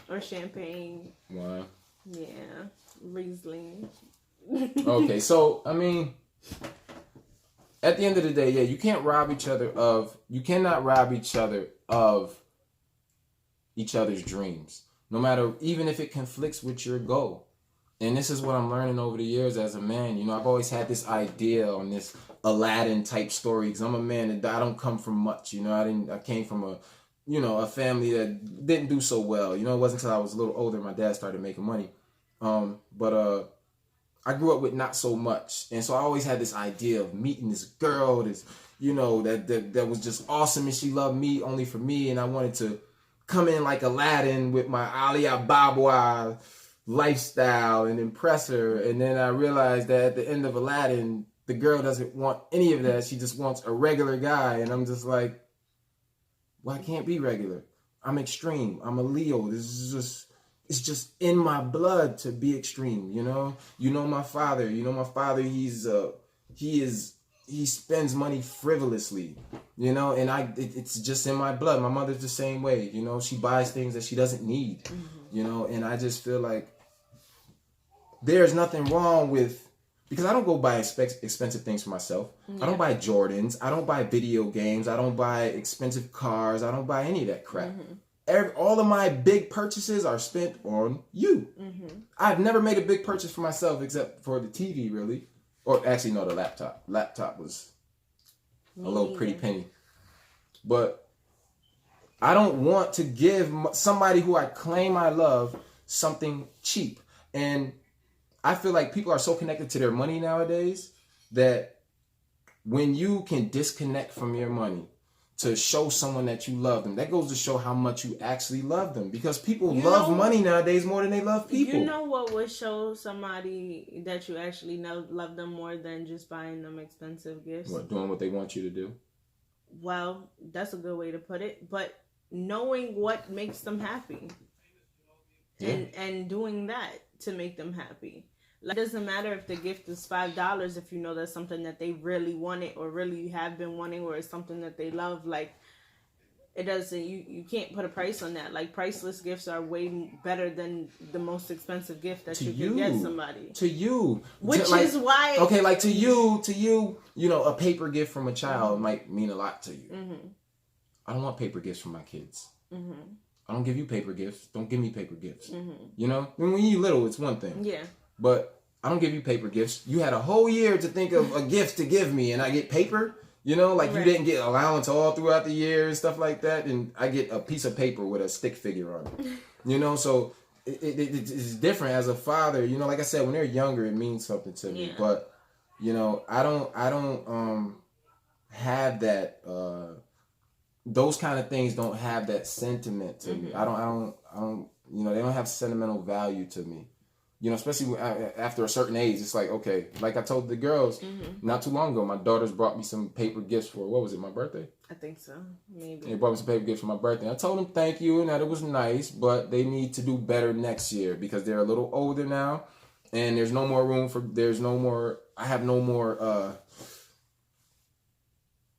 or champagne. Wine. Yeah, Riesling. Okay, so I mean, at the end of the day, yeah, you cannot rob each other of each other's dreams, no matter, even if it conflicts with your goal. And this is what I'm learning over the years as a man. You know, I've always had this idea on this Aladdin type story, because I'm a man that I don't come from much. You know, I came from a family that didn't do so well. You know, it wasn't until I was a little older my dad started making money. But I grew up with not so much, and so I always had this idea of meeting this girl, that was just awesome, and she loved me only for me, and I wanted to come in like Aladdin with my Alibaba lifestyle and impress her. And then I realized that at the end of Aladdin, the girl doesn't want any of that. She just wants a regular guy, and I'm just like, well, I can't be regular. I'm extreme. I'm a Leo. It's just in my blood to be extreme, you know? You know my father. He spends money frivolously, you know, and it's just in my blood. My mother's the same way, you know. She buys things that she doesn't need, you know, and I just feel like there's nothing wrong with, because I don't go buy expensive things for myself. Yeah. I don't buy Jordans. I don't buy video games. I don't buy expensive cars. I don't buy any of that crap. All of my big purchases are spent on you. I've never made a big purchase for myself except for the TV, really. Or actually, no, the laptop. Laptop was a little pretty penny. But I don't want to give somebody who I claim I love something cheap. And I feel like people are so connected to their money nowadays that when you can disconnect from your money to show someone that you love them, that goes to show how much you actually love them. Because people love money nowadays more than they love people. You know what would show somebody that you actually love them more than just buying them expensive gifts? What, doing what they want you to do? Well, that's a good way to put it. But knowing what makes them happy. Yeah. And doing that to make them happy. Like, it doesn't matter if the gift is $5 if you know that's something that they really wanted or really have been wanting, or it's something that they love. Like, it doesn't, you can't put a price on that. Like, priceless gifts are way better than the most expensive gift that you can get somebody. To you. Which is why. Okay, like to you, you know, a paper gift from a child might mean a lot to you. I don't want paper gifts from my kids. I don't give you paper gifts. Don't give me paper gifts. You know, when you're little, it's one thing. Yeah. But I don't give you paper gifts. You had a whole year to think of a gift to give me, and I get paper. You know, like you didn't get allowance all throughout the year and stuff like that, and I get a piece of paper with a stick figure on it. You know, so it's different as a father. You know, like I said, when they're younger, it means something to me. Yeah. But you know, I don't have that. Those kind of things don't have that sentiment to me. I don't. You know, they don't have sentimental value to me. You know, especially after a certain age, it's like, okay, like I told the girls not too long ago, my daughters brought me some paper gifts for, what was it, my birthday? I think so, maybe. They brought me some paper gifts for my birthday. I told them thank you and that it was nice, but they need to do better next year because they're a little older now, and there's no more room for, I have no more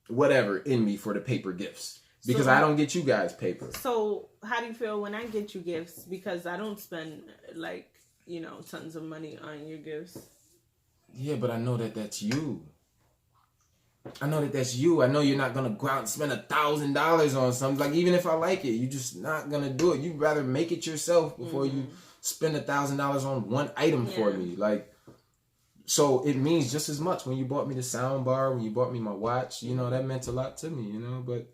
whatever in me for the paper gifts. Because I don't get you guys paper. So how do you feel when I get you gifts? Because I don't spend, like, you know, tons of money on your gifts. Yeah, but I know that that's you. I know that that's you. I know you're not going to go out and spend $1,000 on something. Like, even if I like it, you're just not going to do it. You'd rather make it yourself before you spend $1,000 on one item for me. Like, so it means just as much when you bought me the sound bar, when you bought me my watch. You know, that meant a lot to me, you know, but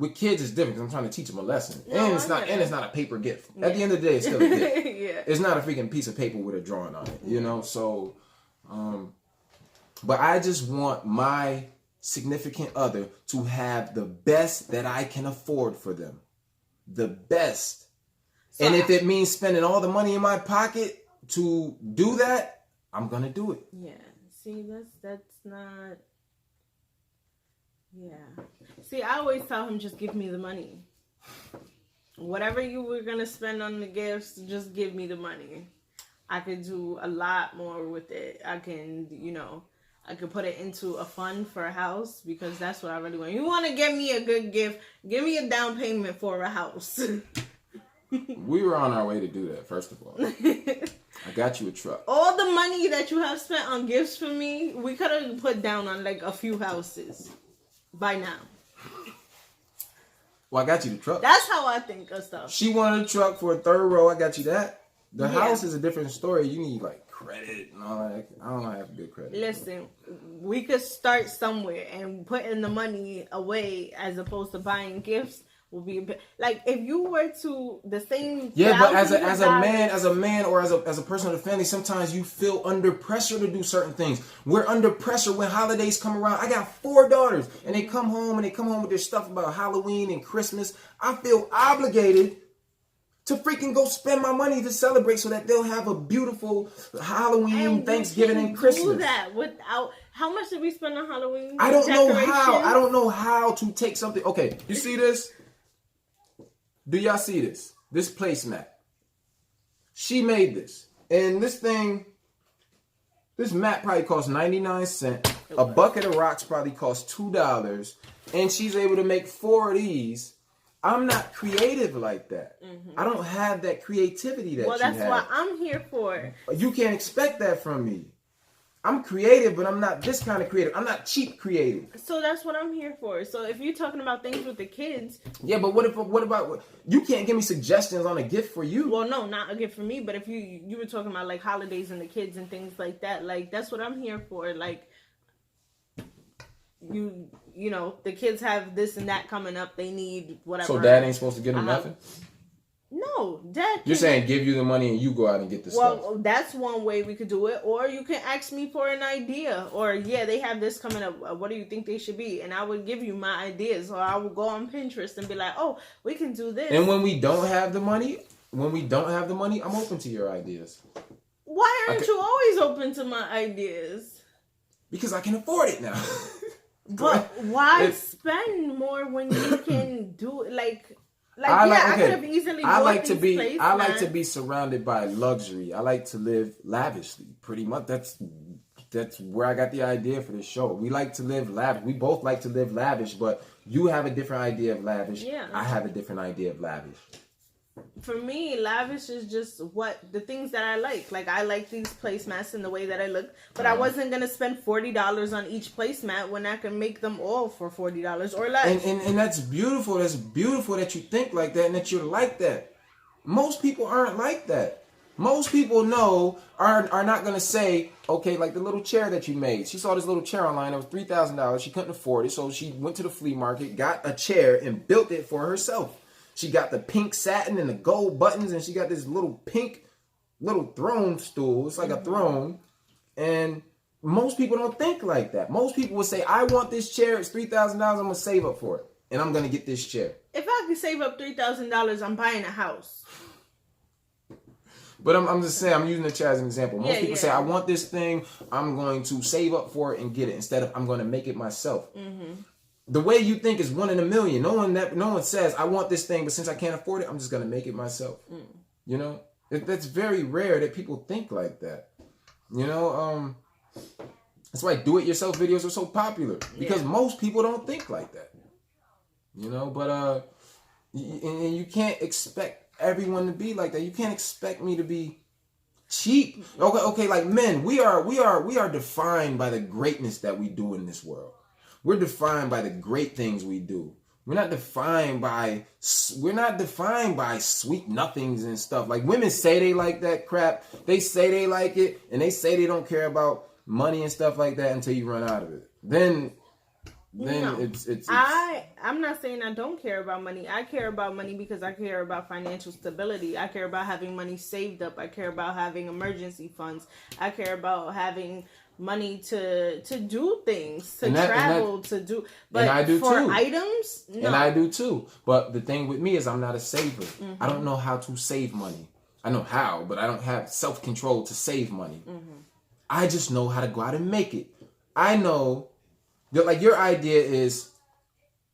With kids, it's different because I'm trying to teach them a lesson, No, and it's not a paper gift. At the end of the day, it's still a gift. Yeah. It's not a freaking piece of paper with a drawing on it, you know. So, but I just want my significant other to have the best that I can afford for them, the best. So and if it means spending all the money in my pocket to do that, I'm gonna do it. Yeah. See, that's not. Yeah. See, I always tell him, just give me the money. Whatever you were going to spend on the gifts, just give me the money. I could do a lot more with it. I can, I could put it into a fund for a house because that's what I really want. You want to give me a good gift, give me a down payment for a house. We were on our way to do that, first of all. I got you a truck. All the money that you have spent on gifts for me, we could have put down on like a few houses by now. Well, I got you the truck. That's how I think of stuff. She wanted a truck for a third row. I got you that. The house is a different story. You need like credit and all that. I don't have good credit. Listen, we could start somewhere and putting the money away as opposed to buying gifts will be a bit, like if you were to the same. Yeah, but as a man or as a person of the family, sometimes you feel under pressure to do certain things. We're under pressure when holidays come around. I got 4 daughters and they come home with their stuff about Halloween and Christmas. I feel obligated to freaking go spend my money to celebrate so that they'll have a beautiful Halloween, and Thanksgiving, and Christmas. Do that without. How much did we spend on Halloween? I don't know how. I don't know how to take something. Okay, you see this? Do y'all see this? This placemat. She made this. And this mat probably cost 99 cents. A bucket of rocks probably cost $2. And she's able to make 4 of these. I'm not creative like that. Mm-hmm. I don't have that creativity that you have. Well, that's what I'm here for. You can't expect that from me. I'm creative, but I'm not this kind of creative. I'm not cheap creative. So that's what I'm here for. So if you're talking about things with the kids. Yeah, but what about you can't give me suggestions on a gift for you? Well, no, not a gift for me, but if you were talking about like holidays and the kids and things like that, like that's what I'm here for. Like you know, the kids have this and that coming up. They need whatever. So dad ain't supposed to give them nothing? No, dad. You're saying give you the money and you go out and get the stuff. Well, that's one way we could do it. Or you can ask me for an idea. Or, yeah, they have this coming up. What do you think they should be? And I would give you my ideas. Or I would go on Pinterest and be like, oh, we can do this. And when we don't have the money, I'm open to your ideas. Why aren't you always open to my ideas? Because I can afford it now. But why spend more when you can do it? I could have easily bought these places. I like to be surrounded by luxury. I like to live lavishly. Pretty much, that's where I got the idea for this show. We like to live lavish. We both like to live lavish, but you have a different idea of lavish. Yeah. I have a different idea of lavish. For me, lavish is just the things that I like. Like, I like these placemats and the way that I look, but I wasn't going to spend $40 on each placemat when I can make them all for $40 or less. And that's beautiful. That's beautiful that you think like that and that you're like that. Most people aren't like that. Most people are not going to say, okay, like the little chair that you made. She saw this little chair online. It was $3,000. She couldn't afford it, so she went to the flea market, got a chair, and built it for herself. She got the pink satin and the gold buttons, and she got this little pink throne stool. It's like a throne. And most people don't think like that. Most people would say, I want this chair. It's $3,000. I'm going to save up for it. And I'm going to get this chair. If I could save up $3,000, I'm buying a house. But I'm just saying, I'm using the chair as an example. Most people say, I want this thing. I'm going to save up for it and get it. Instead of, I'm going to make it myself. Mm-hmm. The way you think is 1 in a million. No one says, I want this thing, but since I can't afford it, I'm just going to make it myself. Mm. You know? That's very rare that people think like that. You know? That's why do-it-yourself videos are so popular. Because most people don't think like that. You know? But, and you can't expect everyone to be like that. You can't expect me to be cheap. Okay, like men, we are defined by the greatness that we do in this world. We're defined by the great things we do. We're not defined by sweet nothings and stuff. Like women say they like that crap. They say they like it, and they say they don't care about money and stuff like that until you run out of it. Then then No. it's I'm not saying I don't care about money. I care about money because I care about financial stability. I care about having money saved up. I care about having emergency funds. I care about having money to do things, to travel, to do. But and I do for too. items, no. And I do too. But the thing with me is I'm not a saver. I don't know how to save money. I know how, but I don't have self-control to save money. I just know how to go out and make it. I know that, like, your idea is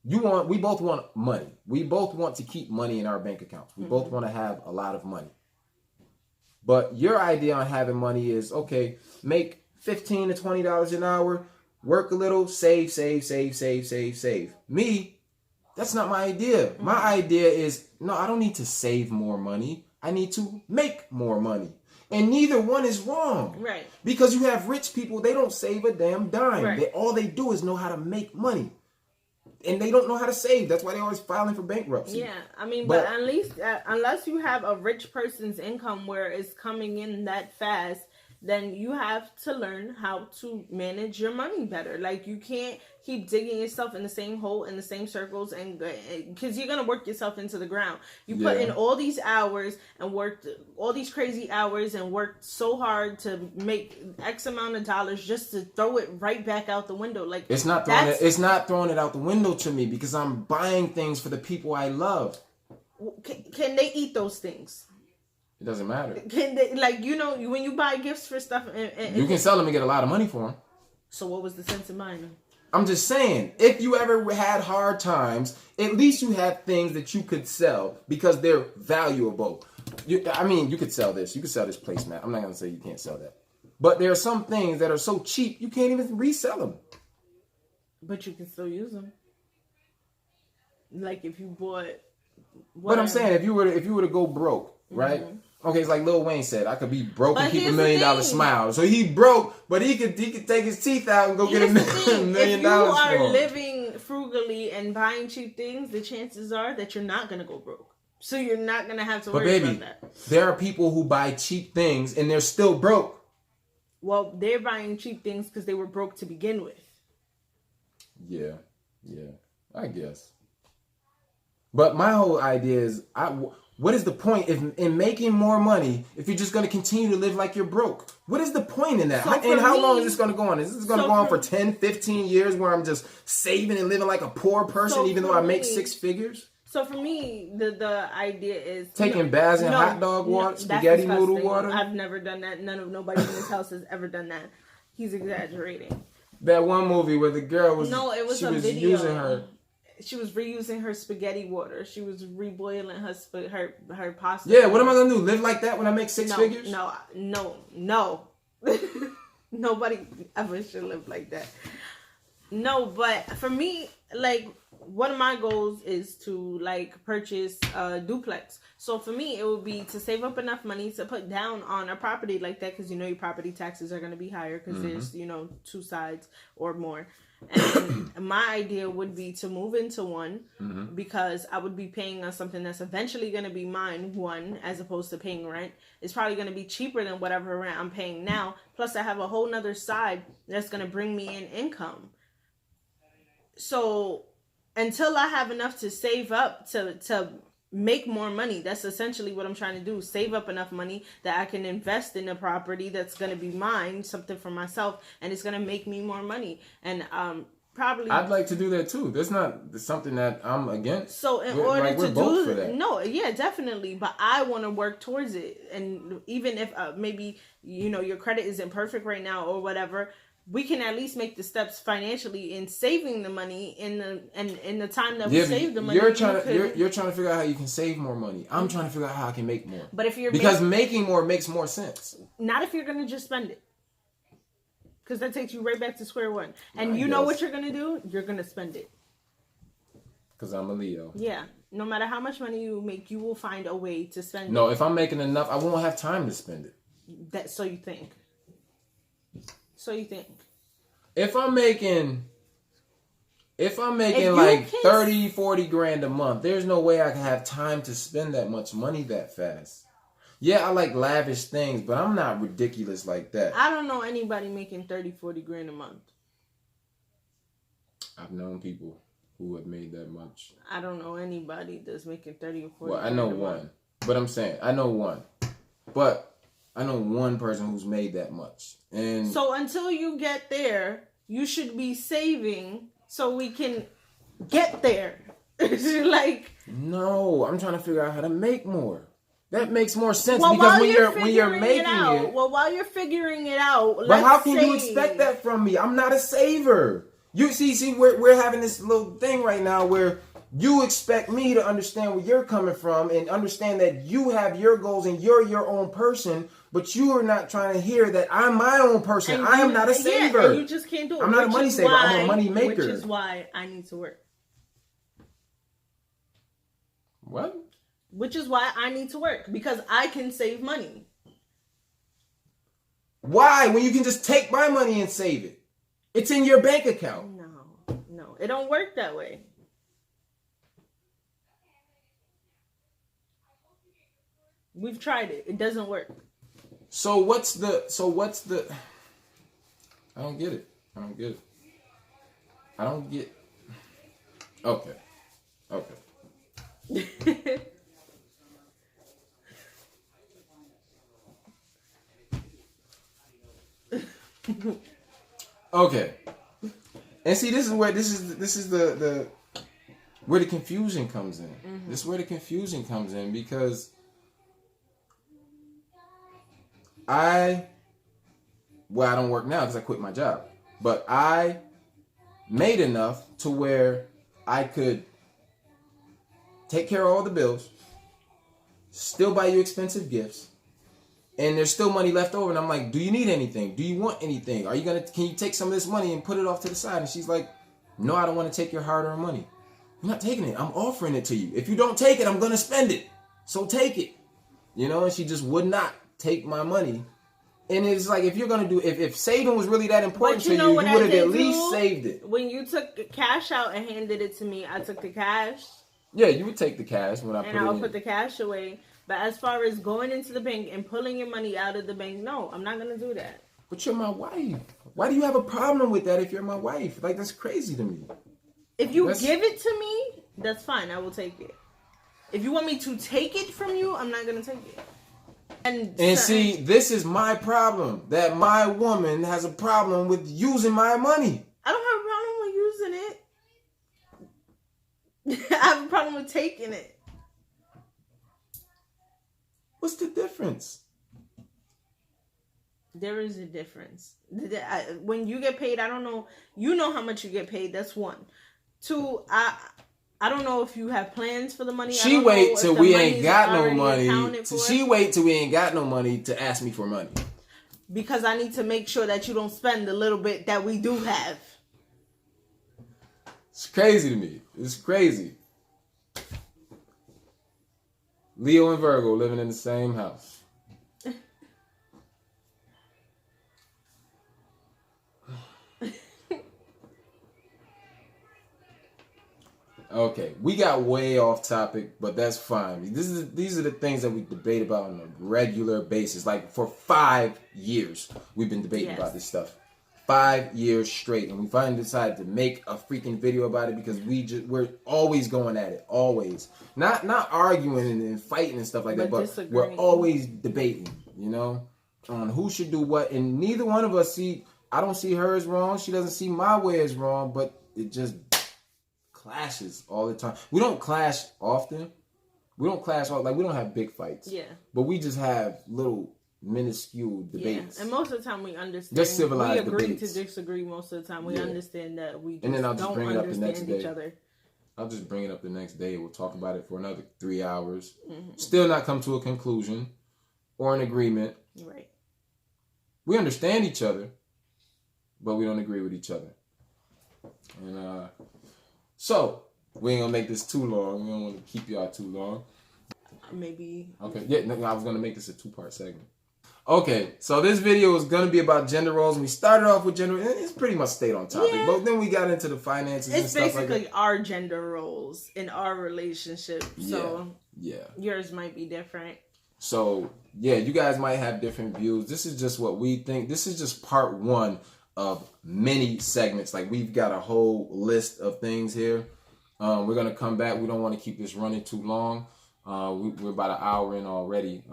we both want money. We both want to keep money in our bank accounts. We both want to have a lot of money. But your idea on having money is, okay, make $15 to $20 an hour, work a little, save. Me, that's not my idea. My idea is, no, I don't need to save more money. I need to make more money. And neither one is wrong. Right. Because you have rich people, they don't save a damn dime. Right. All they do is know how to make money. And they don't know how to save. That's why they're always filing for bankruptcy. Yeah, I mean, but at least, unless you have a rich person's income where it's coming in that fast, then you have to learn how to manage your money better. Like, you can't keep digging yourself in the same hole, in the same circles, and because you're going to work yourself into the ground. You put in all these hours and worked all these crazy hours and worked so hard to make X amount of dollars just to throw it right back out the window. Like, it's not throwing it out the window to me because I'm buying things for the people I love. Can they eat those things? It doesn't matter. Can they, like, you know, when you buy gifts for stuff, and you can sell them and get a lot of money for them. So what was the sense in buying them? I'm just saying, if you ever had hard times, at least you had things that you could sell because they're valuable. You could sell this. You could sell this placemat. I'm not going to say you can't sell that. But there are some things that are so cheap, you can't even resell them. But you can still use them. Like, if you bought... But I'm saying, if you were to go broke, right? Okay, it's like Lil Wayne said, I could be broke and keep $1 million smile. So he broke, but he could take his teeth out and go get $1 million. If you are living frugally and buying cheap things, the chances are that you're not going to go broke. So you're not going to have to worry about that. There are people who buy cheap things and they're still broke. Well, they're buying cheap things because they were broke to begin with. Yeah, I guess. But my whole idea is, what is the point in making more money if you're just going to continue to live like you're broke? What is the point in that? And how long is this going to go on? Is this going to go on for 10, 15 years where I'm just saving and living like a poor person even though I make six figures? So for me, the idea is... Taking baths in hot dog water, spaghetti noodle water? I've never done that. Nobody in this house has ever done that. He's exaggerating. That one movie where the girl was... No, it was a video. She was reusing her spaghetti water. She was reboiling her pasta. Yeah, what am I going to do? Live like that when I make six figures? No. Nobody ever should live like that. No, but for me, like, one of my goals is to, like, purchase a duplex. So for me, it would be to save up enough money to put down on a property like that, because, you know, your property taxes are going to be higher because there's, you know, two sides or more. And my idea would be to move into one because I would be paying on something that's eventually going to be mine, one, as opposed to paying rent. It's probably going to be cheaper than whatever rent I'm paying now. Plus, I have a whole nother side that's going to bring me in income. So until I have enough to save up to make more money, that's essentially what I'm trying to do. Save up enough money that I can invest in a property that's going to be mine, something for myself, and it's going to make me more money. And probably I'd like to do that too. That's not something that I'm against. So in order to do that, no, yeah, definitely. But I want to work towards it. And even if maybe, you know, your credit isn't perfect right now or whatever, we can at least make the steps financially in saving the money in the time that we save the money. You're trying to figure out how you can save more money. I'm trying to figure out how I can make more. But if you're making more makes more sense. Not if you're going to just spend it. Because that takes you right back to square one. And you know what you're going to do? You're going to spend it. Because I'm a Leo. Yeah. No matter how much money you make, you will find a way to spend it. No, if I'm making enough, I won't have time to spend it. So you think. If I'm making like 30, 40 grand a month, there's no way I can have time to spend that much money that fast. Yeah, I like lavish things, but I'm not ridiculous like that. I don't know anybody making 30, 40 grand a month. I've known people who have made that much. I don't know anybody that's making 30 or 40. Well, I know one. But I'm saying, I know one. But I know one person who's made that much. And so until you get there, you should be saving so we can get there. Like, no, I'm trying to figure out how to make more. That makes more sense because when you're making it. Well, while you're figuring it out, but how can you expect that from me? I'm not a saver. You see, we're having this little thing right now where you expect me to understand where you're coming from and understand that you have your goals and you're your own person, but you are not trying to hear that I'm my own person. I am not a saver. Yeah, and you just can't do it. I'm not a money saver. I'm a money maker. Which is why I need to work. What? Which is why I need to work, because I can save money. Why? When you can just take my money and save it. It's in your bank account. No. It don't work that way. We've tried it. It doesn't work. So what's the I don't get it. Okay. Okay. And see, this is where the where the confusion comes in. Mm-hmm. This is where the confusion comes in because I don't work now because I quit my job. But I made enough to where I could take care of all the bills, still buy you expensive gifts, and there's still money left over. And I'm like, do you need anything? Do you want anything? Can you take some of this money and put it off to the side? And she's like, no, I don't want to take your hard-earned money. I'm not taking it. I'm offering it to you. If you don't take it, I'm going to spend it. So take it. And she just would not take my money. And it's like, if you're going to do, if saving was really that important to you would have at least saved it. When you took the cash out and handed it to me, I took the cash. Yeah, you would take the cash when I put it in. And I'll put the cash away. But as far as going into the bank and pulling your money out of the bank, no, I'm not going to do that. But you're my wife. Why do you have a problem with that if you're my wife? Like, that's crazy to me. If you give it to me, that's fine. I will take it. If you want me to take it from you, I'm not going to take it. And see, this is my problem. That my woman has a problem with using my money. I don't have a problem with using it. I have a problem with taking it. What's the difference? There is a difference. When you get paid, I don't know. You know how much you get paid. That's one. Two, I don't know if you have plans for the money. She wait till we ain't got no money. She wait till we ain't got no money to ask me for money. Because I need to make sure that you don't spend the little bit that we do have. It's crazy to me. It's crazy. Leo and Virgo living in the same house. Okay, we got way off topic, but that's fine. These are the things that we debate about on a regular basis. Like for 5 years, we've been debating about this stuff. 5 years straight, and we finally decided to make a freaking video about it because we're always going at it, always. Not arguing and fighting and stuff like that, but we're always debating, on who should do what. And neither one of us I don't see her as wrong. She doesn't see my way as wrong, but it just clashes all the time. We don't clash often. We don't have big fights. Yeah. But we just have little minuscule debates. Yeah. And most of the time we understand. Just civilized debates. We agree debates. to disagree most of the time. We understand that we just and then I'll just don't bring it up the next understand each day. other. I'll just bring it up the next day. We'll talk about it for another 3 hours. Mm-hmm. Still not come to a conclusion or an agreement. Right. We understand each other, but we don't agree with each other. And so we ain't gonna make this too long. We don't want to keep y'all too long. Maybe. Okay. Yeah. No, I was gonna make this a 2-part segment. Okay. So this video is gonna be about gender roles, and we started off with gender. It's pretty much stayed on topic, but then we got into the finances. It's and stuff basically like that. Our gender roles in our relationship. So yeah, yours might be different. So yeah, you guys might have different views. This is just what we think. This is just part 1 of many segments. Like, we've got a whole list of things here. We're going to come back. We don't want to keep this running too long. We're about an hour in already.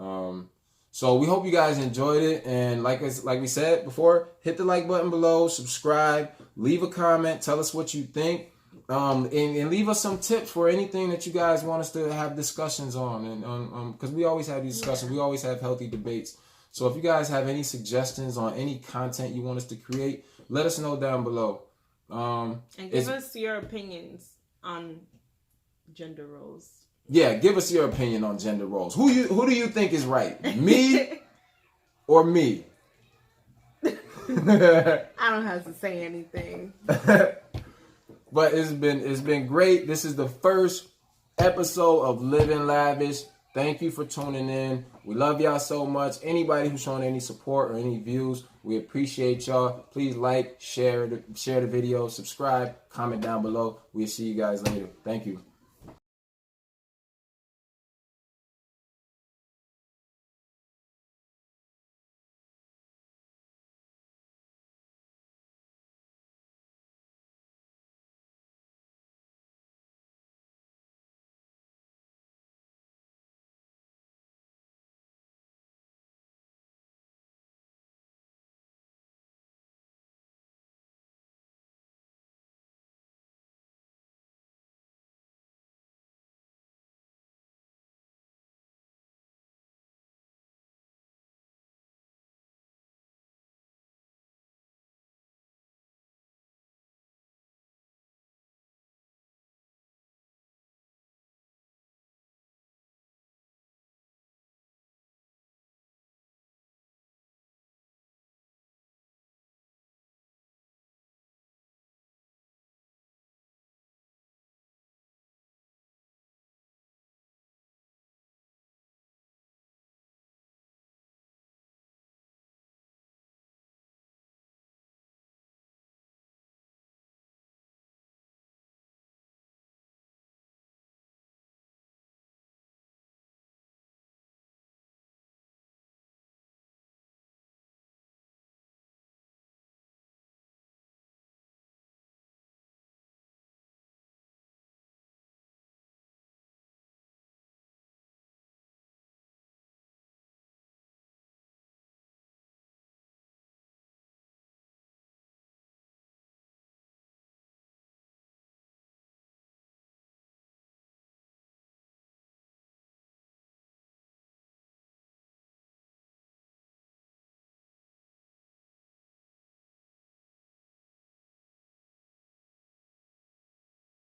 So we hope you guys enjoyed it. And like we said before, hit the like button below, subscribe, leave a comment, tell us what you think. And leave us some tips for anything that you guys want us to have discussions on. And because we always have these discussions, we always have healthy debates. So if you guys have any suggestions on any content you want us to create, let us know down below. And give us your opinions on gender roles. Yeah, give us your opinion on gender roles. Who do you think is right? Me or me? I don't have to say anything. But it's been great. This is the first episode of Living Lavish. Thank you for tuning in. We love y'all so much. Anybody who's showing any support or any views, we appreciate y'all. Please like, share the video, subscribe, comment down below. We'll see you guys later. Thank you.